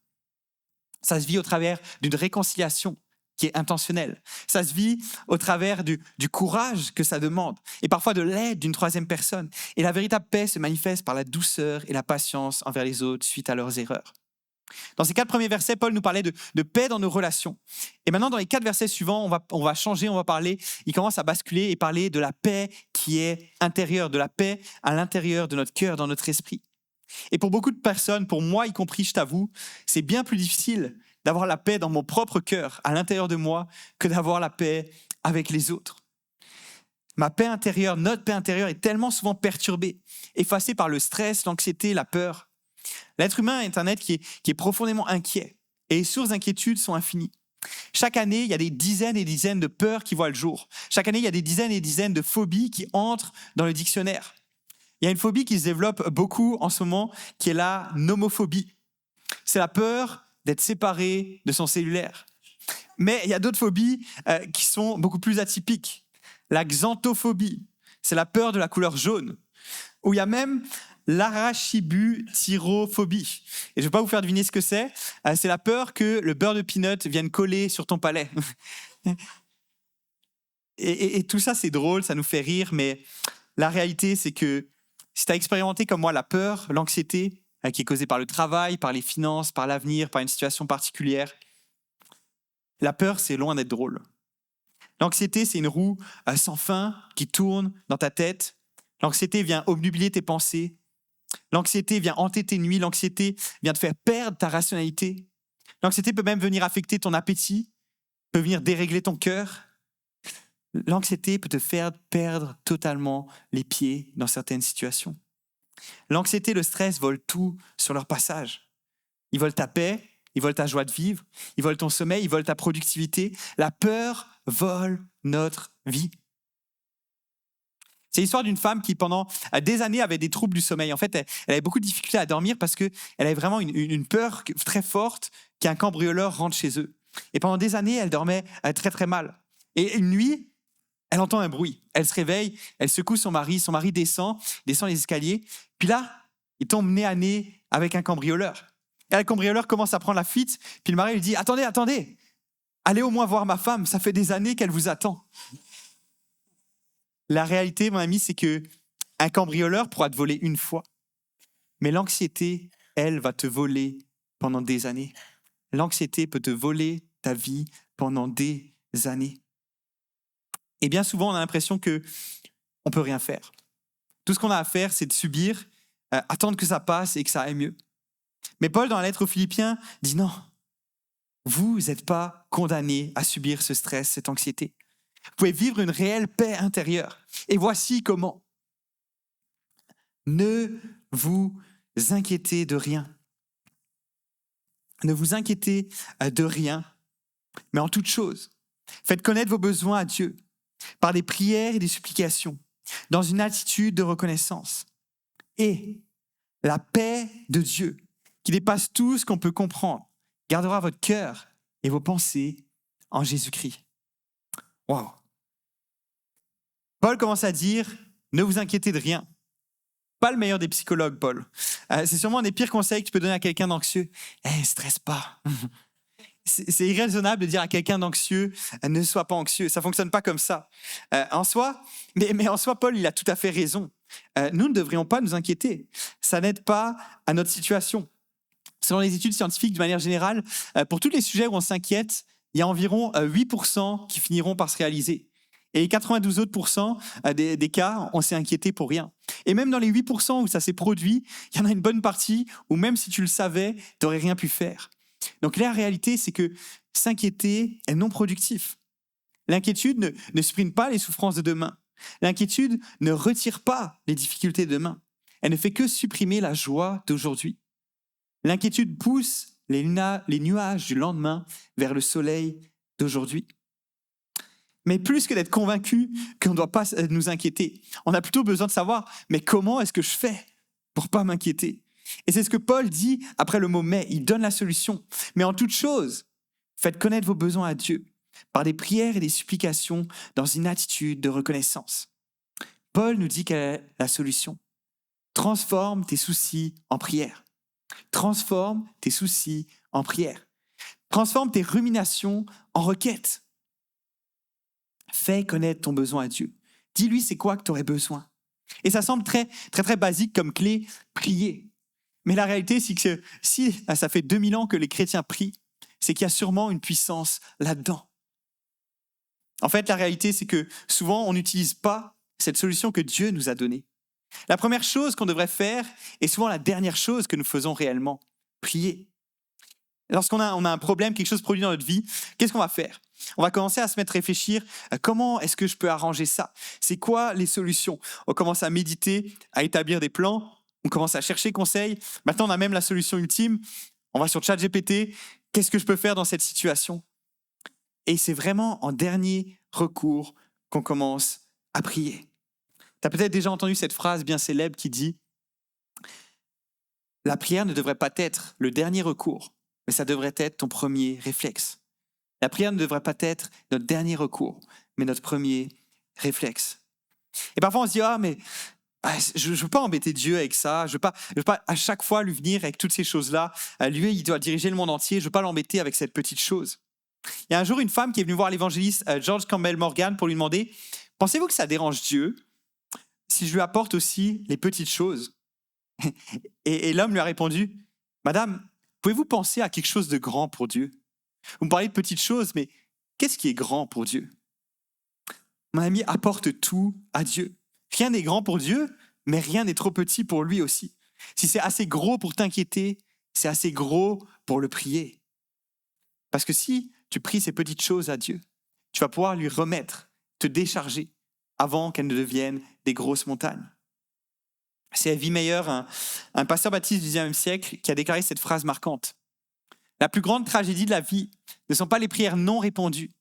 Ça se vit au travers d'une réconciliation qui est intentionnelle. Ça se vit au travers du courage que ça demande et parfois de l'aide d'une troisième personne. Et la véritable paix se manifeste par la douceur et la patience envers les autres suite à leurs erreurs. Dans ces 4 premiers versets, Paul nous parlait de paix dans nos relations. Et maintenant, dans les 4 versets suivants, on va changer, on va parler, il commence à basculer et parler de la paix qui est intérieure, de la paix à l'intérieur de notre cœur, dans notre esprit. Et pour beaucoup de personnes, pour moi y compris, je t'avoue, c'est bien plus difficile d'avoir la paix dans mon propre cœur, à l'intérieur de moi, que d'avoir la paix avec les autres. Ma paix intérieure, notre paix intérieure est tellement souvent perturbée, effacée par le stress, l'anxiété, la peur. L'être humain est un être qui est profondément inquiet et les sources d'inquiétude sont infinies. Chaque année, il y a des dizaines et des dizaines de peurs qui voient le jour. Chaque année, il y a des dizaines et des dizaines de phobies qui entrent dans le dictionnaire. Il y a une phobie qui se développe beaucoup en ce moment, qui est la nomophobie. C'est la peur d'être séparé de son cellulaire. Mais il y a d'autres phobies qui sont beaucoup plus atypiques. La xanthophobie, c'est la peur de la couleur jaune. Ou il y a même l'arachibutyrophobie. Et je ne vais pas vous faire deviner ce que c'est. C'est la peur que le beurre de peanut vienne coller sur ton palais. Et tout ça, c'est drôle, ça nous fait rire, mais la réalité, c'est que si tu as expérimenté comme moi la peur, l'anxiété, qui est causée par le travail, par les finances, par l'avenir, par une situation particulière, la peur, c'est loin d'être drôle. L'anxiété, c'est une roue sans fin qui tourne dans ta tête. L'anxiété vient obnubiler tes pensées. L'anxiété vient hanter tes nuits. L'anxiété vient te faire perdre ta rationalité. L'anxiété peut même venir affecter ton appétit, peut venir dérégler ton cœur. L'anxiété peut te faire perdre totalement les pieds dans certaines situations. L'anxiété et le stress volent tout sur leur passage. Ils volent ta paix, ils volent ta joie de vivre, ils volent ton sommeil, ils volent ta productivité. La peur vole notre vie. C'est l'histoire d'une femme qui, pendant des années, avait des troubles du sommeil. En fait, elle avait beaucoup de difficultés à dormir parce qu'elle avait vraiment une peur très forte qu'un cambrioleur rentre chez eux. Et pendant des années, elle dormait très très mal. Et une nuit, elle entend un bruit. Elle se réveille, elle secoue son mari descend les escaliers. Puis là, il tombe nez à nez avec un cambrioleur. Et le cambrioleur commence à prendre la fuite. Puis le mari lui dit « Attendez, allez au moins voir ma femme, ça fait des années qu'elle vous attend. » La réalité, mon ami, c'est qu'un cambrioleur pourra te voler une fois. Mais l'anxiété, elle, va te voler pendant des années. L'anxiété peut te voler ta vie pendant des années. Et bien souvent, on a l'impression qu'on ne peut rien faire. Tout ce qu'on a à faire, c'est de subir, attendre que ça passe et que ça aille mieux. Mais Paul, dans la lettre aux Philippiens, dit non. Vous n'êtes pas condamnés à subir ce stress, cette anxiété. Vous pouvez vivre une réelle paix intérieure. Et voici comment. Ne vous inquiétez de rien. Ne vous inquiétez de rien, mais en toute chose. Faites connaître vos besoins à Dieu par des prières et des supplications, dans une attitude de reconnaissance. Et la paix de Dieu, qui dépasse tout ce qu'on peut comprendre, gardera votre cœur et vos pensées en Jésus-Christ. Wow. Paul commence à dire, ne vous inquiétez de rien. Pas le meilleur des psychologues, Paul. C'est sûrement un des pires conseils que tu peux donner à quelqu'un d'anxieux. Stresse pas. C'est irraisonnable de dire à quelqu'un d'anxieux, ne sois pas anxieux. Ça fonctionne pas comme ça. En soi, Paul, il a tout à fait raison. Nous ne devrions pas nous inquiéter. Ça n'aide pas à notre situation. Selon les études scientifiques, de manière générale, pour tous les sujets où on s'inquiète, il y a environ 8% qui finiront par se réaliser. Et les 92 autres % des cas, on s'est inquiété pour rien. Et même dans les 8% où ça s'est produit, il y en a une bonne partie où même si tu le savais, tu n'aurais rien pu faire. Donc la réalité, c'est que s'inquiéter est non productif. L'inquiétude ne supprime pas les souffrances de demain. L'inquiétude ne retire pas les difficultés de demain. Elle ne fait que supprimer la joie d'aujourd'hui. L'inquiétude pousse les nuages du lendemain vers le soleil d'aujourd'hui. Mais plus que d'être convaincu qu'on ne doit pas nous inquiéter, on a plutôt besoin de savoir, mais comment est-ce que je fais pour ne pas m'inquiéter ? Et c'est ce que Paul dit après le mot « mais ». Il donne la solution. Mais en toute chose, faites connaître vos besoins à Dieu par des prières et des supplications dans une attitude de reconnaissance. Paul nous dit quelle est la solution. Transforme tes soucis en prière. Transforme tes soucis en prière. Transforme tes ruminations en requêtes. Fais connaître ton besoin à Dieu. Dis-lui c'est quoi que tu aurais besoin. Et ça semble très, très, très basique comme clé, prier. Mais la réalité, c'est que si ça fait 2000 ans que les chrétiens prient, c'est qu'il y a sûrement une puissance là-dedans. En fait, la réalité, c'est que souvent, on n'utilise pas cette solution que Dieu nous a donnée. La première chose qu'on devrait faire est souvent la dernière chose que nous faisons réellement, prier. Lorsqu'on a un problème, quelque chose produit dans notre vie, qu'est-ce qu'on va faire ? On va commencer à se mettre à réfléchir, comment est-ce que je peux arranger ça ? C'est quoi les solutions ? On commence à méditer, à établir des plans. On commence à chercher conseil. Maintenant, on a même la solution ultime. On va sur ChatGPT. Qu'est-ce que je peux faire dans cette situation? Et c'est vraiment en dernier recours qu'on commence à prier. Tu as peut-être déjà entendu cette phrase bien célèbre qui dit « La prière ne devrait pas être le dernier recours, mais ça devrait être ton premier réflexe. » La prière ne devrait pas être notre dernier recours, mais notre premier réflexe. Et parfois, on se dit « Ah, mais je ne veux pas embêter Dieu avec ça. Je veux pas à chaque fois lui venir avec toutes ces choses-là. Lui, il doit diriger le monde entier. Je ne veux pas l'embêter avec cette petite chose. » Il y a un jour une femme qui est venue voir l'évangéliste George Campbell Morgan pour lui demander « Pensez-vous que ça dérange Dieu si je lui apporte aussi les petites choses ?» Et l'homme lui a répondu « Madame, pouvez-vous penser à quelque chose de grand pour Dieu? Vous me parlez de petites choses, mais qu'est-ce qui est grand pour Dieu? Mon ami, apporte tout à Dieu. Rien n'est grand pour Dieu, mais rien n'est trop petit pour lui aussi. Si c'est assez gros pour t'inquiéter, c'est assez gros pour le prier. Parce que si tu pries ces petites choses à Dieu, tu vas pouvoir lui remettre, te décharger avant qu'elles ne deviennent des grosses montagnes. » C'est Evie Meyer, un pasteur baptiste du XIXe siècle, qui a déclaré cette phrase marquante. « La plus grande tragédie de la vie ne sont pas les prières non répondues,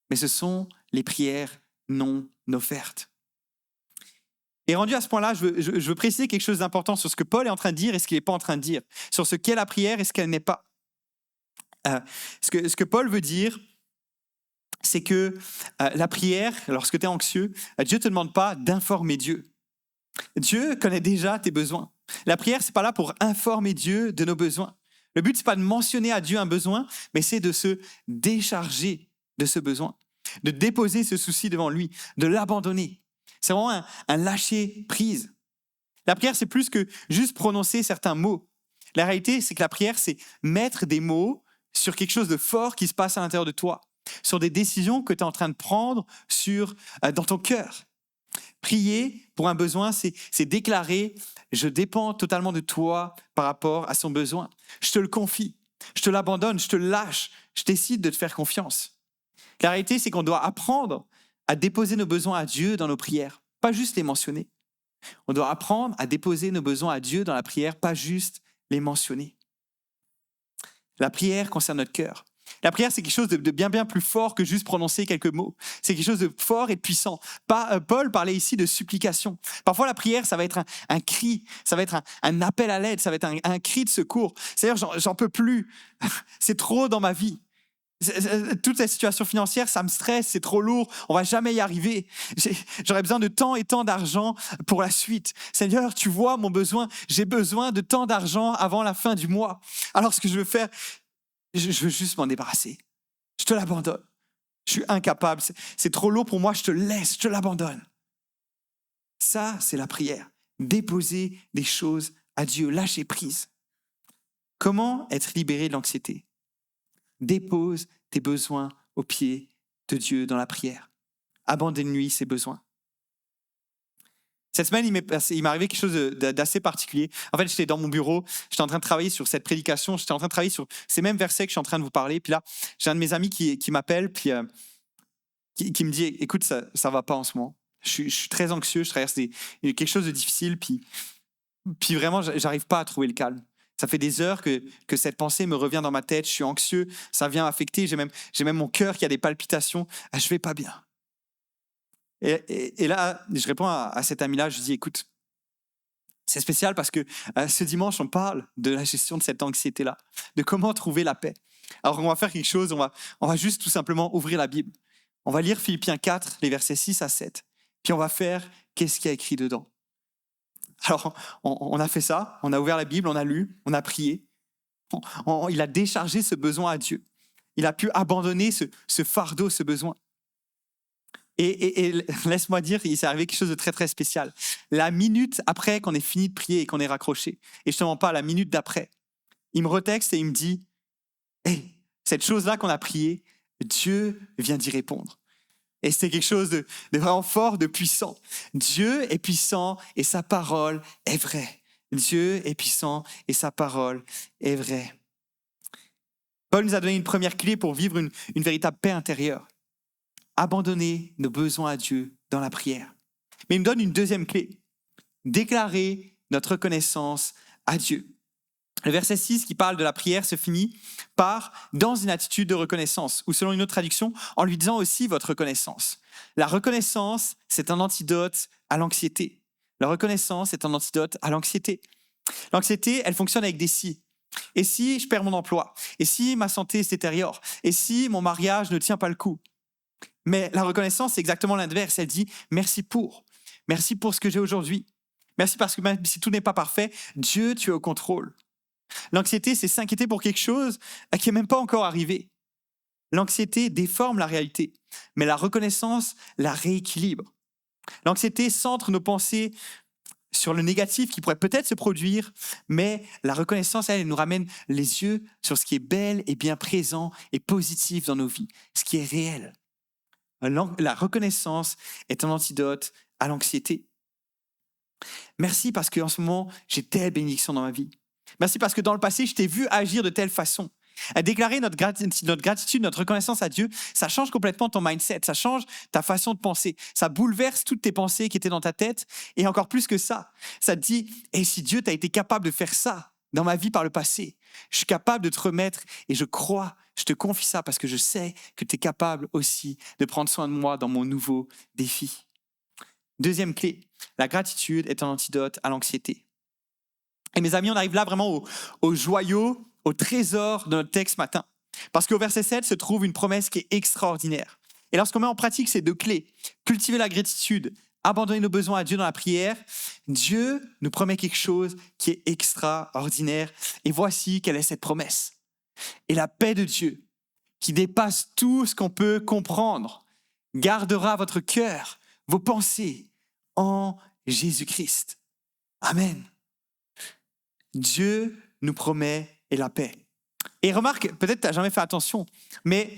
mais ce sont les prières non offertes. » Et rendu à ce point-là, je veux préciser quelque chose d'important sur ce que Paul est en train de dire et ce qu'il n'est pas en train de dire, sur ce qu'est la prière et ce qu'elle n'est pas. Ce que Paul veut dire, c'est que la prière, lorsque tu es anxieux, Dieu ne te demande pas d'informer Dieu. Dieu connaît déjà tes besoins. La prière, ce n'est pas là pour informer Dieu de nos besoins. Le but, ce n'est pas de mentionner à Dieu un besoin, mais c'est de se décharger de ce besoin, de déposer ce souci devant lui, de l'abandonner. C'est vraiment un lâcher-prise. La prière, c'est plus que juste prononcer certains mots. La réalité, c'est que la prière, c'est mettre des mots sur quelque chose de fort qui se passe à l'intérieur de toi, sur des décisions que tu es en train de prendre dans ton cœur. Prier pour un besoin, c'est déclarer « Je dépends totalement de toi par rapport à son besoin. Je te le confie, je te l'abandonne, je te le lâche, je décide de te faire confiance. » La réalité, c'est qu'on doit apprendre à déposer nos besoins à Dieu dans nos prières, pas juste les mentionner. On doit apprendre à déposer nos besoins à Dieu dans la prière, pas juste les mentionner. La prière concerne notre cœur. La prière, c'est quelque chose de bien, bien plus fort que juste prononcer quelques mots. C'est quelque chose de fort et de puissant. Paul parlait ici de supplication. Parfois, la prière, ça va être un cri, ça va être un appel à l'aide, ça va être un cri de secours. C'est-à-dire, j'en peux plus. C'est trop dans ma vie. Toute la situation financière, ça me stresse, c'est trop lourd, on va jamais y arriver. J'aurais besoin de tant et tant d'argent pour la suite. Seigneur, tu vois mon besoin, j'ai besoin de tant d'argent avant la fin du mois. Alors ce que je veux faire, je veux juste m'en débarrasser. Je te l'abandonne. Je suis incapable, c'est trop lourd pour moi, je te laisse, je te l'abandonne. Ça, c'est la prière. Déposer des choses à Dieu, lâcher prise. Comment être libéré de l'anxiété? Dépose tes besoins aux pieds de Dieu dans la prière. Abandonne-lui ses besoins. Cette semaine, il m'est arrivé quelque chose d'assez particulier. En fait, j'étais dans mon bureau, j'étais en train de travailler sur cette prédication, j'étais en train de travailler sur ces mêmes versets que je suis en train de vous parler. Puis là, j'ai un de mes amis qui m'appelle, puis qui me dit « Écoute, ça ne va pas en ce moment. Je suis très anxieux, je traverse quelque chose de difficile, puis vraiment, je n'arrive pas à trouver le calme. Ça fait des heures que cette pensée me revient dans ma tête, je suis anxieux, ça vient m'affecter, j'ai même mon cœur qui a des palpitations, je ne vais pas bien. » Et là, je réponds à cet ami-là, je dis « Écoute, c'est spécial parce que ce dimanche, on parle de la gestion de cette anxiété-là, de comment trouver la paix. Alors, on va faire quelque chose, on va juste tout simplement ouvrir la Bible. On va lire Philippiens 4, les versets 6 à 7, puis on va faire qu'est-ce qu'il y a écrit dedans. » Alors, on a fait ça, on a ouvert la Bible, on a lu, on a prié. Il a déchargé ce besoin à Dieu. Il a pu abandonner ce fardeau, ce besoin. Et laisse-moi dire, il s'est arrivé quelque chose de très, très spécial. La minute après qu'on ait fini de prier et qu'on ait raccroché, et justement pas la minute d'après, il me retexte et il me dit « Hey, cette chose-là qu'on a priée, Dieu vient d'y répondre. » Et c'était quelque chose de vraiment fort, de puissant. Dieu est puissant et sa parole est vraie. Dieu est puissant et sa parole est vraie. Paul nous a donné une première clé pour vivre une véritable paix intérieure. Abandonner nos besoins à Dieu dans la prière. Mais il nous donne une deuxième clé. Déclarer notre reconnaissance à Dieu. Le verset 6 qui parle de la prière se finit par « dans une attitude de reconnaissance » ou selon une autre traduction, en lui disant aussi votre reconnaissance. La reconnaissance, c'est un antidote à l'anxiété. La reconnaissance est un antidote à l'anxiété. L'anxiété, elle fonctionne avec des si. Et si je perds mon emploi? Et si ma santé se détériore? Et si mon mariage ne tient pas le coup? Mais la reconnaissance, c'est exactement l'inverse. Elle dit merci pour ce que j'ai aujourd'hui. Merci parce que même si tout n'est pas parfait, Dieu, tu es au contrôle. L'anxiété, c'est s'inquiéter pour quelque chose qui n'est même pas encore arrivé. L'anxiété déforme la réalité, mais la reconnaissance la rééquilibre. L'anxiété centre nos pensées sur le négatif qui pourrait peut-être se produire, mais la reconnaissance, elle nous ramène les yeux sur ce qui est bel et bien présent et positif dans nos vies, ce qui est réel. La reconnaissance est un antidote à l'anxiété. Merci parce qu'en ce moment, j'ai telle bénédiction dans ma vie. Merci parce que dans le passé, je t'ai vu agir de telle façon. À déclarer notre gratitude, notre reconnaissance à Dieu, ça change complètement ton mindset, ça change ta façon de penser, ça bouleverse toutes tes pensées qui étaient dans ta tête, et encore plus que ça te dit, et si Dieu t'a été capable de faire ça dans ma vie par le passé, je suis capable de te remettre, et je crois, je te confie ça parce que je sais que tu es capable aussi de prendre soin de moi dans mon nouveau défi. Deuxième clé, la gratitude est un antidote à l'anxiété. Et mes amis, on arrive là vraiment au joyau, au trésor de notre texte ce matin. Parce qu'au verset 7 se trouve une promesse qui est extraordinaire. Et lorsqu'on met en pratique ces deux clés, cultiver la gratitude, abandonner nos besoins à Dieu dans la prière, Dieu nous promet quelque chose qui est extraordinaire. Et voici quelle est cette promesse. Et la paix de Dieu, qui dépasse tout ce qu'on peut comprendre, gardera votre cœur, vos pensées en Jésus-Christ. Amen. Dieu nous promet la paix. Et remarque, peut-être tu n'as jamais fait attention, mais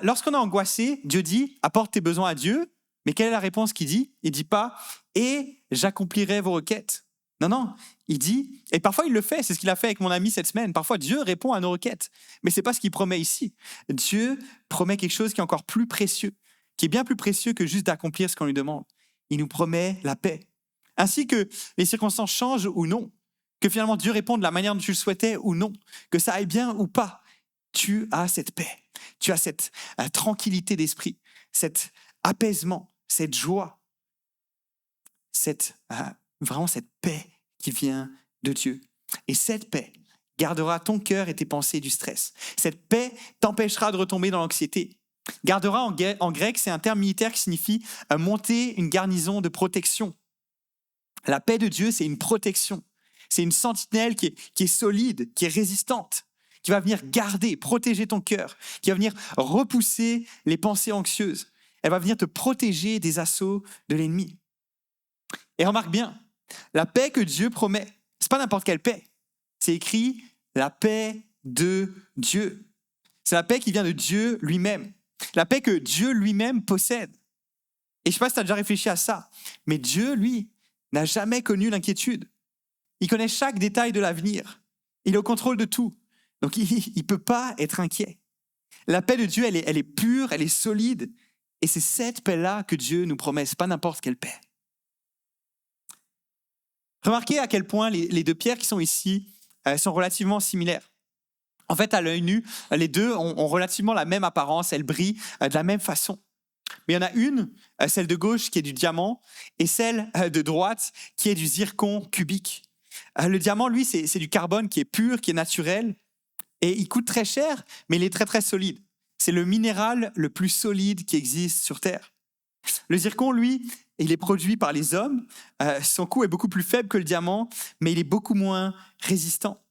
lorsqu'on est angoissé, Dieu dit « apporte tes besoins à Dieu », mais quelle est la réponse qu'il dit? Il ne dit pas « et j'accomplirai vos requêtes ». Non, il dit, et parfois il le fait, c'est ce qu'il a fait avec mon ami cette semaine, parfois Dieu répond à nos requêtes, mais ce n'est pas ce qu'il promet ici. Dieu promet quelque chose qui est encore plus précieux, qui est bien plus précieux que juste d'accomplir ce qu'on lui demande. Il nous promet la paix, ainsi que les circonstances changent ou non, que finalement Dieu réponde de la manière dont tu le souhaitais ou non, que ça aille bien ou pas, tu as cette paix, tu as cette tranquillité d'esprit, cet apaisement, cette joie, vraiment cette paix qui vient de Dieu. Et cette paix gardera ton cœur et tes pensées du stress. Cette paix t'empêchera de retomber dans l'anxiété. Gardera en grec, c'est un terme militaire qui signifie monter une garnison de protection. La paix de Dieu, c'est une protection. C'est une sentinelle qui est solide, qui est résistante, qui va venir garder, protéger ton cœur, qui va venir repousser les pensées anxieuses. Elle va venir te protéger des assauts de l'ennemi. Et remarque bien, la paix que Dieu promet, ce n'est pas n'importe quelle paix. C'est écrit la paix de Dieu. C'est la paix qui vient de Dieu lui-même. La paix que Dieu lui-même possède. Et je ne sais pas si tu as déjà réfléchi à ça, mais Dieu, lui, n'a jamais connu l'inquiétude. Il connaît chaque détail de l'avenir. Il est au contrôle de tout. Donc, il ne peut pas être inquiet. La paix de Dieu, elle est pure, elle est solide. Et c'est cette paix-là que Dieu nous promet. Ce n'est pas n'importe quelle paix. Remarquez à quel point les deux pierres qui sont ici sont relativement similaires. En fait, à l'œil nu, les deux ont relativement la même apparence. Elles brillent de la même façon. Mais il y en a une, celle de gauche, qui est du diamant, et celle de droite, qui est du zircon cubique. Le diamant, lui, c'est du carbone qui est pur, qui est naturel, et il coûte très cher, mais il est très, très solide. C'est le minéral le plus solide qui existe sur Terre. Le zircon, lui, il est produit par les hommes. Son coût est beaucoup plus faible que le diamant, mais il est beaucoup moins résistant.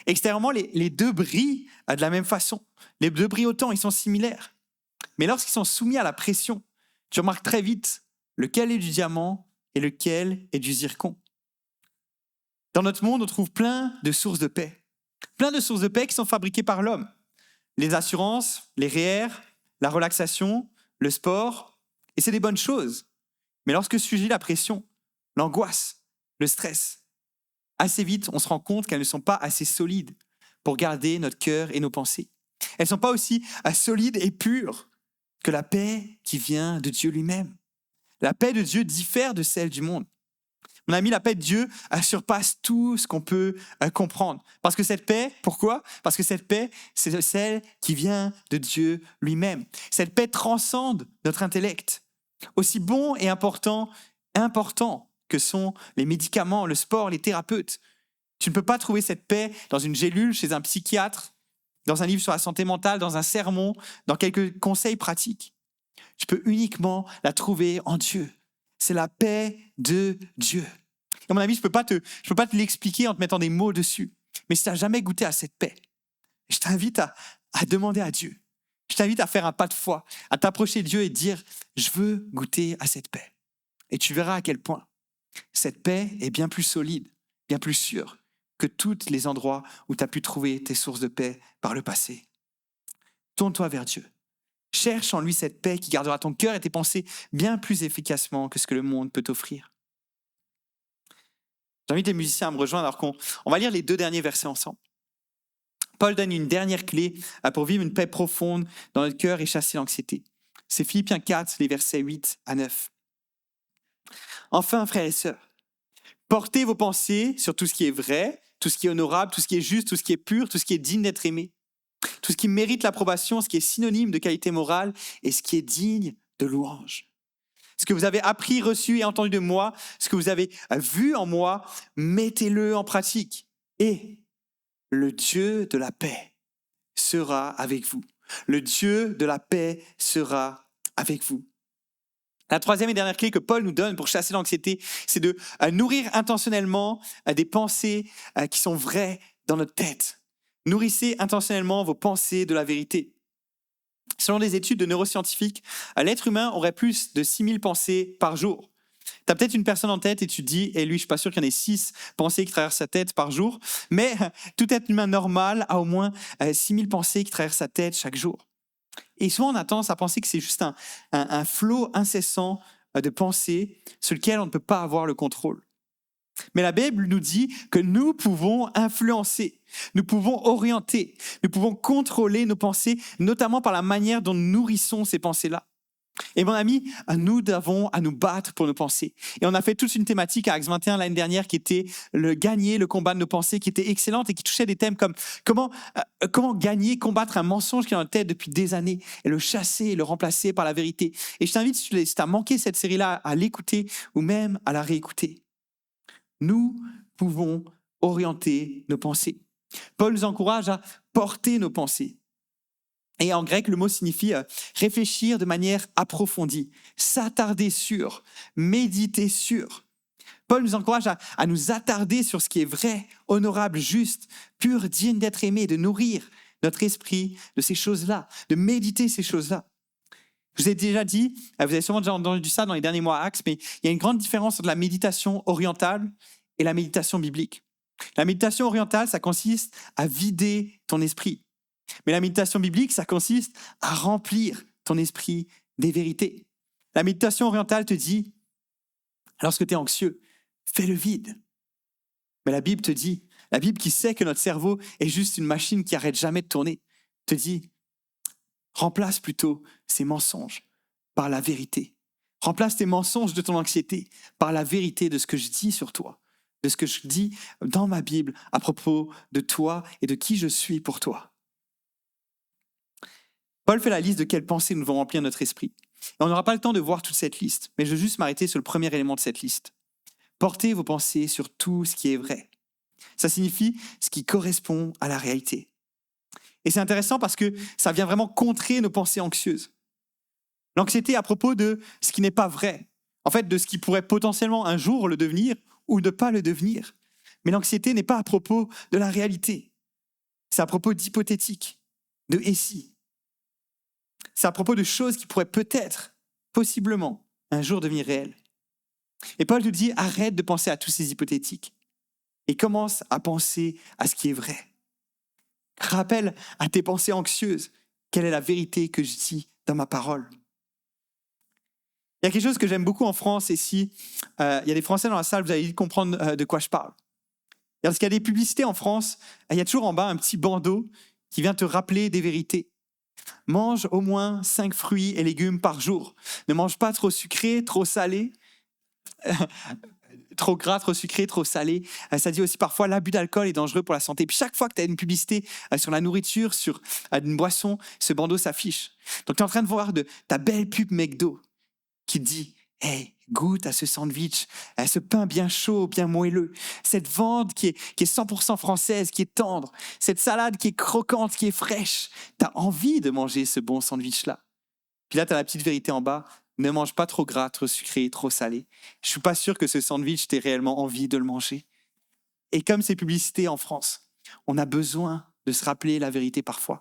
Extérieurement, les deux brillent de la même façon. Les deux brillent autant, ils sont similaires. Mais lorsqu'ils sont soumis à la pression, tu remarques très vite lequel est du diamant et lequel est du zircon. Dans notre monde, on trouve plein de sources de paix. Plein de sources de paix qui sont fabriquées par l'homme. Les assurances, les REER, la relaxation, le sport. Et c'est des bonnes choses. Mais lorsque surgit la pression, l'angoisse, le stress, assez vite, on se rend compte qu'elles ne sont pas assez solides pour garder notre cœur et nos pensées. Elles ne sont pas aussi solides et pures que la paix qui vient de Dieu lui-même. La paix de Dieu diffère de celle du monde. Mon ami, la paix de Dieu surpasse tout ce qu'on peut comprendre. Parce que cette paix, pourquoi? Parce que cette paix, c'est celle qui vient de Dieu lui-même. Cette paix transcende notre intellect. Aussi bon et important que sont les médicaments, le sport, les thérapeutes. Tu ne peux pas trouver cette paix dans une gélule, chez un psychiatre, dans un livre sur la santé mentale, dans un sermon, dans quelques conseils pratiques. Tu peux uniquement la trouver en Dieu. C'est la paix de Dieu. Et à mon avis, je peux pas te l'expliquer en te mettant des mots dessus. Mais si tu n'as jamais goûté à cette paix, je t'invite à demander à Dieu. Je t'invite à faire un pas de foi, à t'approcher de Dieu et dire « Je veux goûter à cette paix ». Et tu verras à quel point cette paix est bien plus solide, bien plus sûre que tous les endroits où tu as pu trouver tes sources de paix par le passé. Tourne-toi vers Dieu. Cherche en lui cette paix qui gardera ton cœur et tes pensées bien plus efficacement que ce que le monde peut t'offrir. J'invite les musiciens à me rejoindre alors qu'on va lire les 2 derniers versets ensemble. Paul donne une dernière clé pour vivre une paix profonde dans notre cœur et chasser l'anxiété. C'est Philippiens 4, les versets 8 à 9. Enfin, frères et sœurs, portez vos pensées sur tout ce qui est vrai, tout ce qui est honorable, tout ce qui est juste, tout ce qui est pur, tout ce qui est digne d'être aimé, tout ce qui mérite l'approbation, ce qui est synonyme de qualité morale et ce qui est digne de louange. Ce que vous avez appris, reçu et entendu de moi, ce que vous avez vu en moi, mettez-le en pratique. Et le Dieu de la paix sera avec vous. Le Dieu de la paix sera avec vous. La 3e et dernière clé que Paul nous donne pour chasser l'anxiété, c'est de nourrir intentionnellement des pensées qui sont vraies dans notre tête. Nourrissez intentionnellement vos pensées de la vérité. Selon des études de neuroscientifiques, l'être humain aurait plus de 6000 pensées par jour. Tu as peut-être une personne en tête et tu te dis, et lui, je ne suis pas sûr qu'il y en ait 6 pensées qui traversent sa tête par jour, mais tout être humain normal a au moins 6000 pensées qui traversent sa tête chaque jour. Et souvent, on a tendance à penser que c'est juste un flot incessant de pensées sur lequel on ne peut pas avoir le contrôle. Mais la Bible nous dit que nous pouvons influencer, nous pouvons orienter, nous pouvons contrôler nos pensées, notamment par la manière dont nous nourrissons ces pensées-là. Et mon ami, nous avons à nous battre pour nos pensées. Et on a fait toute une thématique à Acts 21 l'année dernière qui était gagner le combat de nos pensées, qui était excellente et qui touchait des thèmes comme comment gagner, combattre un mensonge qui est dans notre tête depuis des années et le chasser et le remplacer par la vérité. Et je t'invite, si tu as manqué cette série-là, à l'écouter ou même à la réécouter. Nous pouvons orienter nos pensées. Paul nous encourage à porter nos pensées. Et en grec, le mot signifie réfléchir de manière approfondie, s'attarder sur, méditer sur. Paul nous encourage à nous attarder sur ce qui est vrai, honorable, juste, pur, digne d'être aimé, de nourrir notre esprit de ces choses-là, de méditer ces choses-là. Je vous ai déjà dit, vous avez sûrement déjà entendu ça dans les derniers mois à Acts, mais il y a une grande différence entre la méditation orientale et la méditation biblique. La méditation orientale, ça consiste à vider ton esprit. Mais la méditation biblique, ça consiste à remplir ton esprit des vérités. La méditation orientale te dit, lorsque tu es anxieux, fais le vide. Mais la Bible te dit, la Bible qui sait que notre cerveau est juste une machine qui n'arrête jamais de tourner, te dit, remplace plutôt ces mensonges par la vérité. Remplace tes mensonges de ton anxiété par la vérité de ce que je dis sur toi, de ce que je dis dans ma Bible à propos de toi et de qui je suis pour toi. Paul fait la liste de quelles pensées nous devons remplir notre esprit. Et on n'aura pas le temps de voir toute cette liste, mais je veux juste m'arrêter sur le premier élément de cette liste. Portez vos pensées sur tout ce qui est vrai. Ça signifie ce qui correspond à la réalité. Et c'est intéressant parce que ça vient vraiment contrer nos pensées anxieuses. L'anxiété à propos de ce qui n'est pas vrai, en fait de ce qui pourrait potentiellement un jour le devenir ou ne pas le devenir. Mais l'anxiété n'est pas à propos de la réalité. C'est à propos d'hypothétique, de « et si ». C'est à propos de choses qui pourraient peut-être, possiblement, un jour devenir réelles. Et Paul nous dit, arrête de penser à tous ces hypothétiques et commence à penser à ce qui est vrai. Rappelle à tes pensées anxieuses quelle est la vérité que je dis dans ma parole. Il y a quelque chose que j'aime beaucoup en France, et si il y a des Français dans la salle, vous allez comprendre de quoi je parle. Lorsqu'il y a des publicités en France, il y a toujours en bas un petit bandeau qui vient te rappeler des vérités. Mange au moins 5 fruits et légumes par jour. Ne mange pas trop sucré, trop salé. trop gras, trop sucré, trop salé. Ça dit aussi parfois l'abus d'alcool est dangereux pour la santé. Puis chaque fois que tu as une publicité sur la nourriture, sur une boisson, ce bandeau s'affiche. Donc tu es en train de voir de ta belle pub McDo qui te dit « Hey, goûte à ce sandwich, à ce pain bien chaud, bien moelleux, cette viande qui est 100% française, qui est tendre, cette salade qui est croquante, qui est fraîche. Tu as envie de manger ce bon sandwich-là. » Puis là, tu as la petite vérité en bas. Ne mange pas trop gras, trop sucré, trop salé. Je ne suis pas sûr que ce sandwich t'ait réellement envie de le manger. Et comme ces publicités en France, on a besoin de se rappeler la vérité parfois.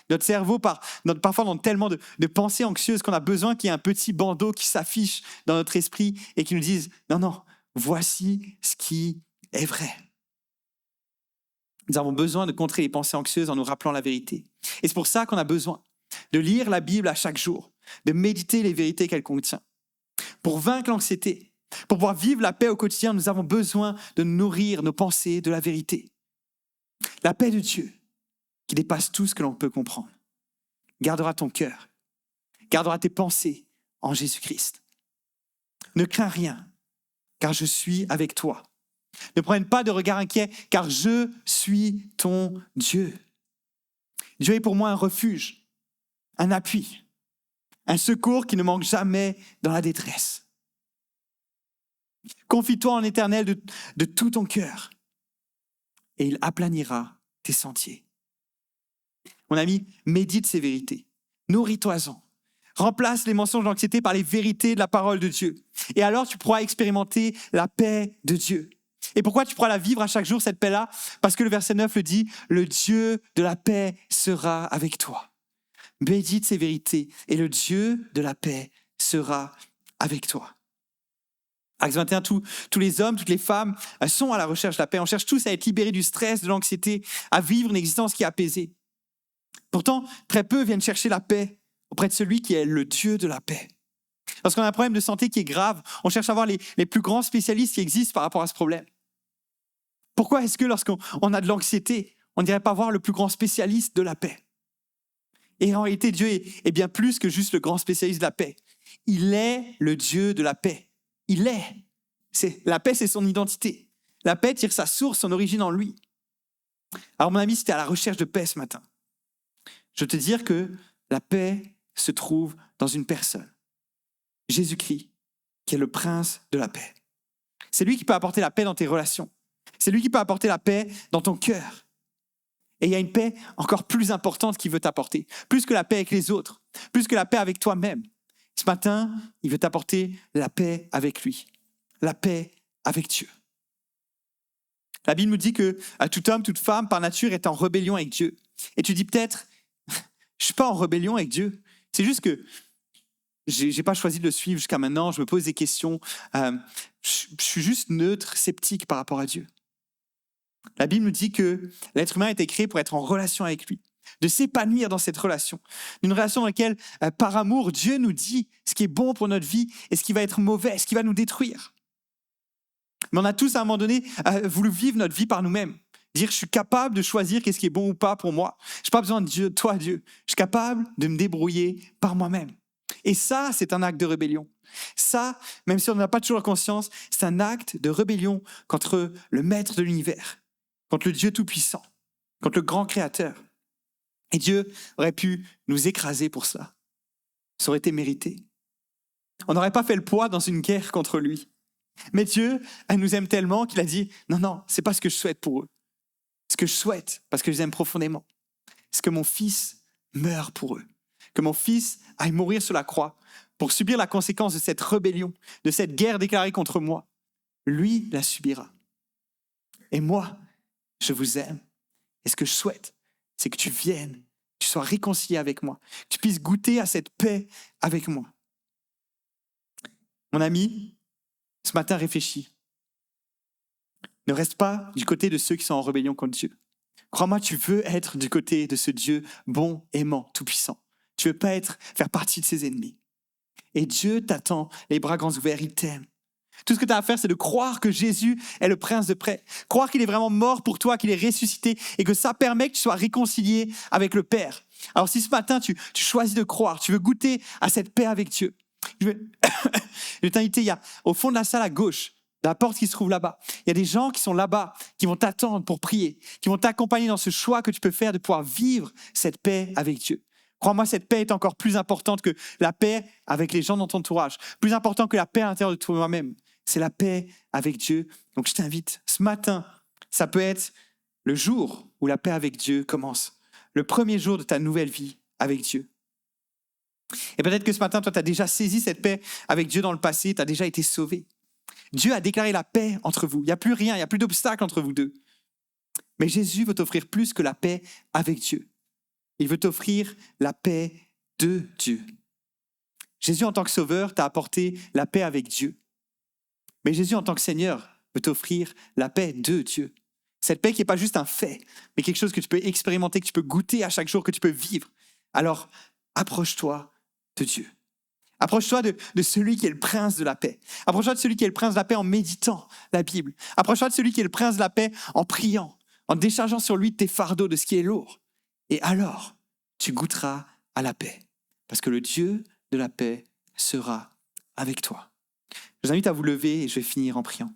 Notre cerveau, parfois, dans tellement de pensées anxieuses qu'on a besoin qu'il y ait un petit bandeau qui s'affiche dans notre esprit et qui nous dise « Non, non, voici ce qui est vrai. » Nous avons besoin de contrer les pensées anxieuses en nous rappelant la vérité. Et c'est pour ça qu'on a besoin de lire la Bible à chaque jour, de méditer les vérités qu'elle contient. Pour vaincre l'anxiété, pour pouvoir vivre la paix au quotidien, nous avons besoin de nourrir nos pensées de la vérité. La paix de Dieu, qui dépasse tout ce que l'on peut comprendre, gardera ton cœur, gardera tes pensées en Jésus-Christ. Ne crains rien, car je suis avec toi. Ne prenne pas de regard inquiet, car je suis ton Dieu. Dieu est pour moi un refuge, un appui, un secours qui ne manque jamais dans la détresse. Confie-toi en l'Éternel de tout ton cœur et il aplanira tes sentiers. Mon ami, médite ces vérités, nourris-toi-en. Remplace les mensonges d'anxiété par les vérités de la parole de Dieu. Et alors tu pourras expérimenter la paix de Dieu. Et pourquoi tu pourras la vivre à chaque jour, cette paix-là? Parce que le verset 9 le dit, le Dieu de la paix sera avec toi. Médite ces vérités et le Dieu de la paix sera avec toi. Acte 21, tous les hommes, toutes les femmes sont à la recherche de la paix. On cherche tous à être libérés du stress, de l'anxiété, à vivre une existence qui est apaisée. Pourtant, très peu viennent chercher la paix auprès de celui qui est le Dieu de la paix. Lorsqu'on a un problème de santé qui est grave, on cherche à voir les plus grands spécialistes qui existent par rapport à ce problème. Pourquoi est-ce que lorsqu'on a de l'anxiété, on n'irait pas voir le plus grand spécialiste de la paix? Et en réalité, Dieu est bien plus que juste le grand spécialiste de la paix. Il est le Dieu de la paix. Il est. La paix, c'est son identité. La paix tire sa source, son origine en lui. Alors mon ami, si tu es à la recherche de paix ce matin, je veux te dire que la paix se trouve dans une personne. Jésus-Christ, qui est le prince de la paix. C'est lui qui peut apporter la paix dans tes relations. C'est lui qui peut apporter la paix dans ton cœur. Et il y a une paix encore plus importante qu'il veut t'apporter. Plus que la paix avec les autres. Plus que la paix avec toi-même. Ce matin, il veut t'apporter la paix avec lui. La paix avec Dieu. La Bible nous dit que tout homme, toute femme, par nature, est en rébellion avec Dieu. Et tu dis peut-être, je ne suis pas en rébellion avec Dieu. C'est juste que je n'ai pas choisi de le suivre jusqu'à maintenant. Je me pose des questions. Je suis juste neutre, sceptique par rapport à Dieu. La Bible nous dit que l'être humain a été créé pour être en relation avec lui, de s'épanouir dans cette relation, d'une relation dans laquelle, par amour, Dieu nous dit ce qui est bon pour notre vie et ce qui va être mauvais, ce qui va nous détruire. Mais on a tous, à un moment donné, voulu vivre notre vie par nous-mêmes. Dire, je suis capable de choisir qu'est-ce qui est bon ou pas pour moi. Je n'ai pas besoin de Dieu, toi, Dieu. Je suis capable de me débrouiller par moi-même. Et ça, c'est un acte de rébellion. Ça, même si on n'a pas toujours conscience, c'est un acte de rébellion contre le maître de l'univers, contre le Dieu tout-puissant, contre le grand créateur. Et Dieu aurait pu nous écraser pour ça. Ça aurait été mérité. On n'aurait pas fait le poids dans une guerre contre lui. Mais Dieu, elle nous aime tellement qu'il a dit « Non, non, c'est pas ce que je souhaite pour eux. Ce que je souhaite, parce que je les aime profondément, c'est que mon fils meure pour eux. Que mon fils aille mourir sur la croix pour subir la conséquence de cette rébellion, de cette guerre déclarée contre moi. Lui la subira. Et moi, je vous aime. Et ce que je souhaite, c'est que tu viennes, que tu sois réconcilié avec moi, que tu puisses goûter à cette paix avec moi. » Mon ami, ce matin, réfléchis. Ne reste pas du côté de ceux qui sont en rébellion contre Dieu. Crois-moi, tu veux être du côté de ce Dieu bon, aimant, tout-puissant. Tu veux pas faire partie de ses ennemis. Et Dieu t'attend, les bras grands ouverts, il t'aime. Tout ce que tu as à faire, c'est de croire que Jésus est le prince de paix. Croire qu'il est vraiment mort pour toi, qu'il est ressuscité et que ça permet que tu sois réconcilié avec le Père. Alors si ce matin, tu choisis de croire, tu veux goûter à cette paix avec Dieu, je vais t'inviter, au fond de la salle à gauche, La porte qui se trouve là-bas. Il y a des gens qui sont là-bas, qui vont t'attendre pour prier, qui vont t'accompagner dans ce choix que tu peux faire de pouvoir vivre cette paix avec Dieu. Crois-moi, cette paix est encore plus importante que la paix avec les gens dans ton entourage, plus important que la paix à l'intérieur de toi-même. C'est la paix avec Dieu. Donc je t'invite, ce matin, ça peut être le jour où la paix avec Dieu commence, le premier jour de ta nouvelle vie avec Dieu. Et peut-être que ce matin, toi, tu as déjà saisi cette paix avec Dieu dans le passé, tu as déjà été sauvé. Dieu a déclaré la paix entre vous. Il n'y a plus rien, il n'y a plus d'obstacle entre vous deux. Mais Jésus veut t'offrir plus que la paix avec Dieu. Il veut t'offrir la paix de Dieu. Jésus, en tant que sauveur, t'a apporté la paix avec Dieu. Mais Jésus, en tant que Seigneur, veut t'offrir la paix de Dieu. Cette paix qui n'est pas juste un fait, mais quelque chose que tu peux expérimenter, que tu peux goûter à chaque jour, que tu peux vivre. Alors, approche-toi de Dieu. Approche-toi de celui qui est le prince de la paix. Approche-toi de celui qui est le prince de la paix en méditant la Bible. Approche-toi de celui qui est le prince de la paix en priant, en déchargeant sur lui tes fardeaux, de ce qui est lourd. Et alors, tu goûteras à la paix. Parce que le Dieu de la paix sera avec toi. Je vous invite à vous lever et je vais finir en priant.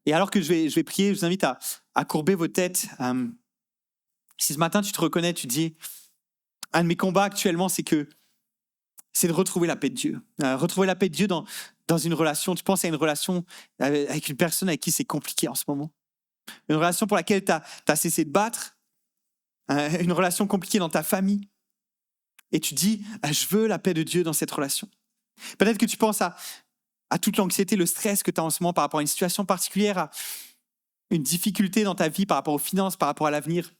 Et alors que je vais prier, je vous invite à courber vos têtes. Si ce matin tu te reconnais, tu te dis, un de mes combats actuellement, c'est de retrouver la paix de Dieu. Retrouver la paix de Dieu dans une relation. Tu penses à une relation avec une personne avec qui c'est compliqué en ce moment. Une relation pour laquelle tu as cessé de battre. Une relation compliquée dans ta famille. Et tu dis, je veux la paix de Dieu dans cette relation. Peut-être que tu penses à toute l'anxiété, le stress que tu as en ce moment par rapport à une situation particulière, à une difficulté dans ta vie par rapport aux finances, par rapport à l'avenir.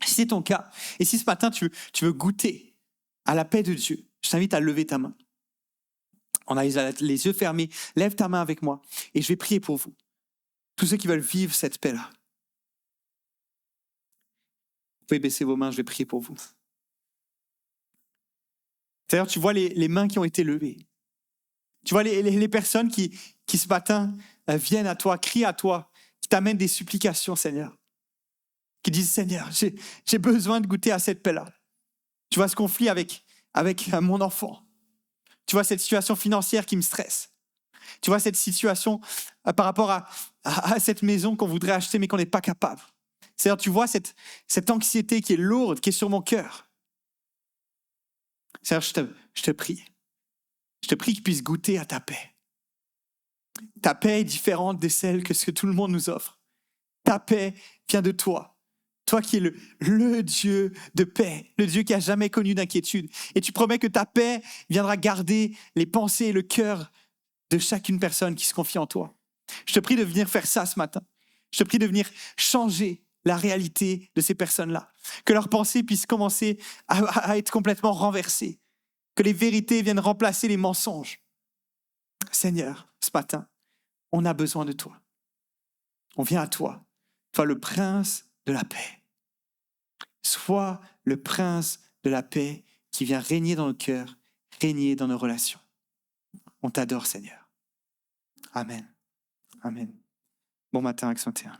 Si c'est ton cas, et si ce matin tu veux goûter à la paix de Dieu, je t'invite à lever ta main. On a les yeux fermés, lève ta main avec moi et je vais prier pour vous. Tous ceux qui veulent vivre cette paix-là. Vous pouvez baisser vos mains, je vais prier pour vous. D'ailleurs, tu vois les mains qui ont été levées. Tu vois les personnes qui ce matin viennent à toi, crient à toi, qui t'amènent des supplications, Seigneur. Qui disent, Seigneur, j'ai besoin de goûter à cette paix-là. Tu vois ce conflit avec mon enfant. Tu vois cette situation financière qui me stresse. Tu vois cette situation par rapport à cette maison qu'on voudrait acheter mais qu'on n'est pas capable. C'est-à-dire, tu vois cette anxiété qui est lourde, qui est sur mon cœur. Seigneur, je te prie. Je te prie qu'il puisse goûter à ta paix. Ta paix est différente de celle que ce que tout le monde nous offre. Ta paix vient de toi. Toi qui es le Dieu de paix, le Dieu qui n'a jamais connu d'inquiétude. Et tu promets que ta paix viendra garder les pensées et le cœur de chacune personne qui se confie en toi. Je te prie de venir faire ça ce matin. Je te prie de venir changer la réalité de ces personnes-là. Que leurs pensées puissent commencer à être complètement renversées. Que les vérités viennent remplacer les mensonges. Seigneur, ce matin, on a besoin de toi. On vient à toi. Toi, le prince de la paix. Sois le prince de la paix qui vient régner dans nos cœurs, régner dans nos relations. On t'adore, Seigneur. Amen. Amen. Bon matin, Action Terre.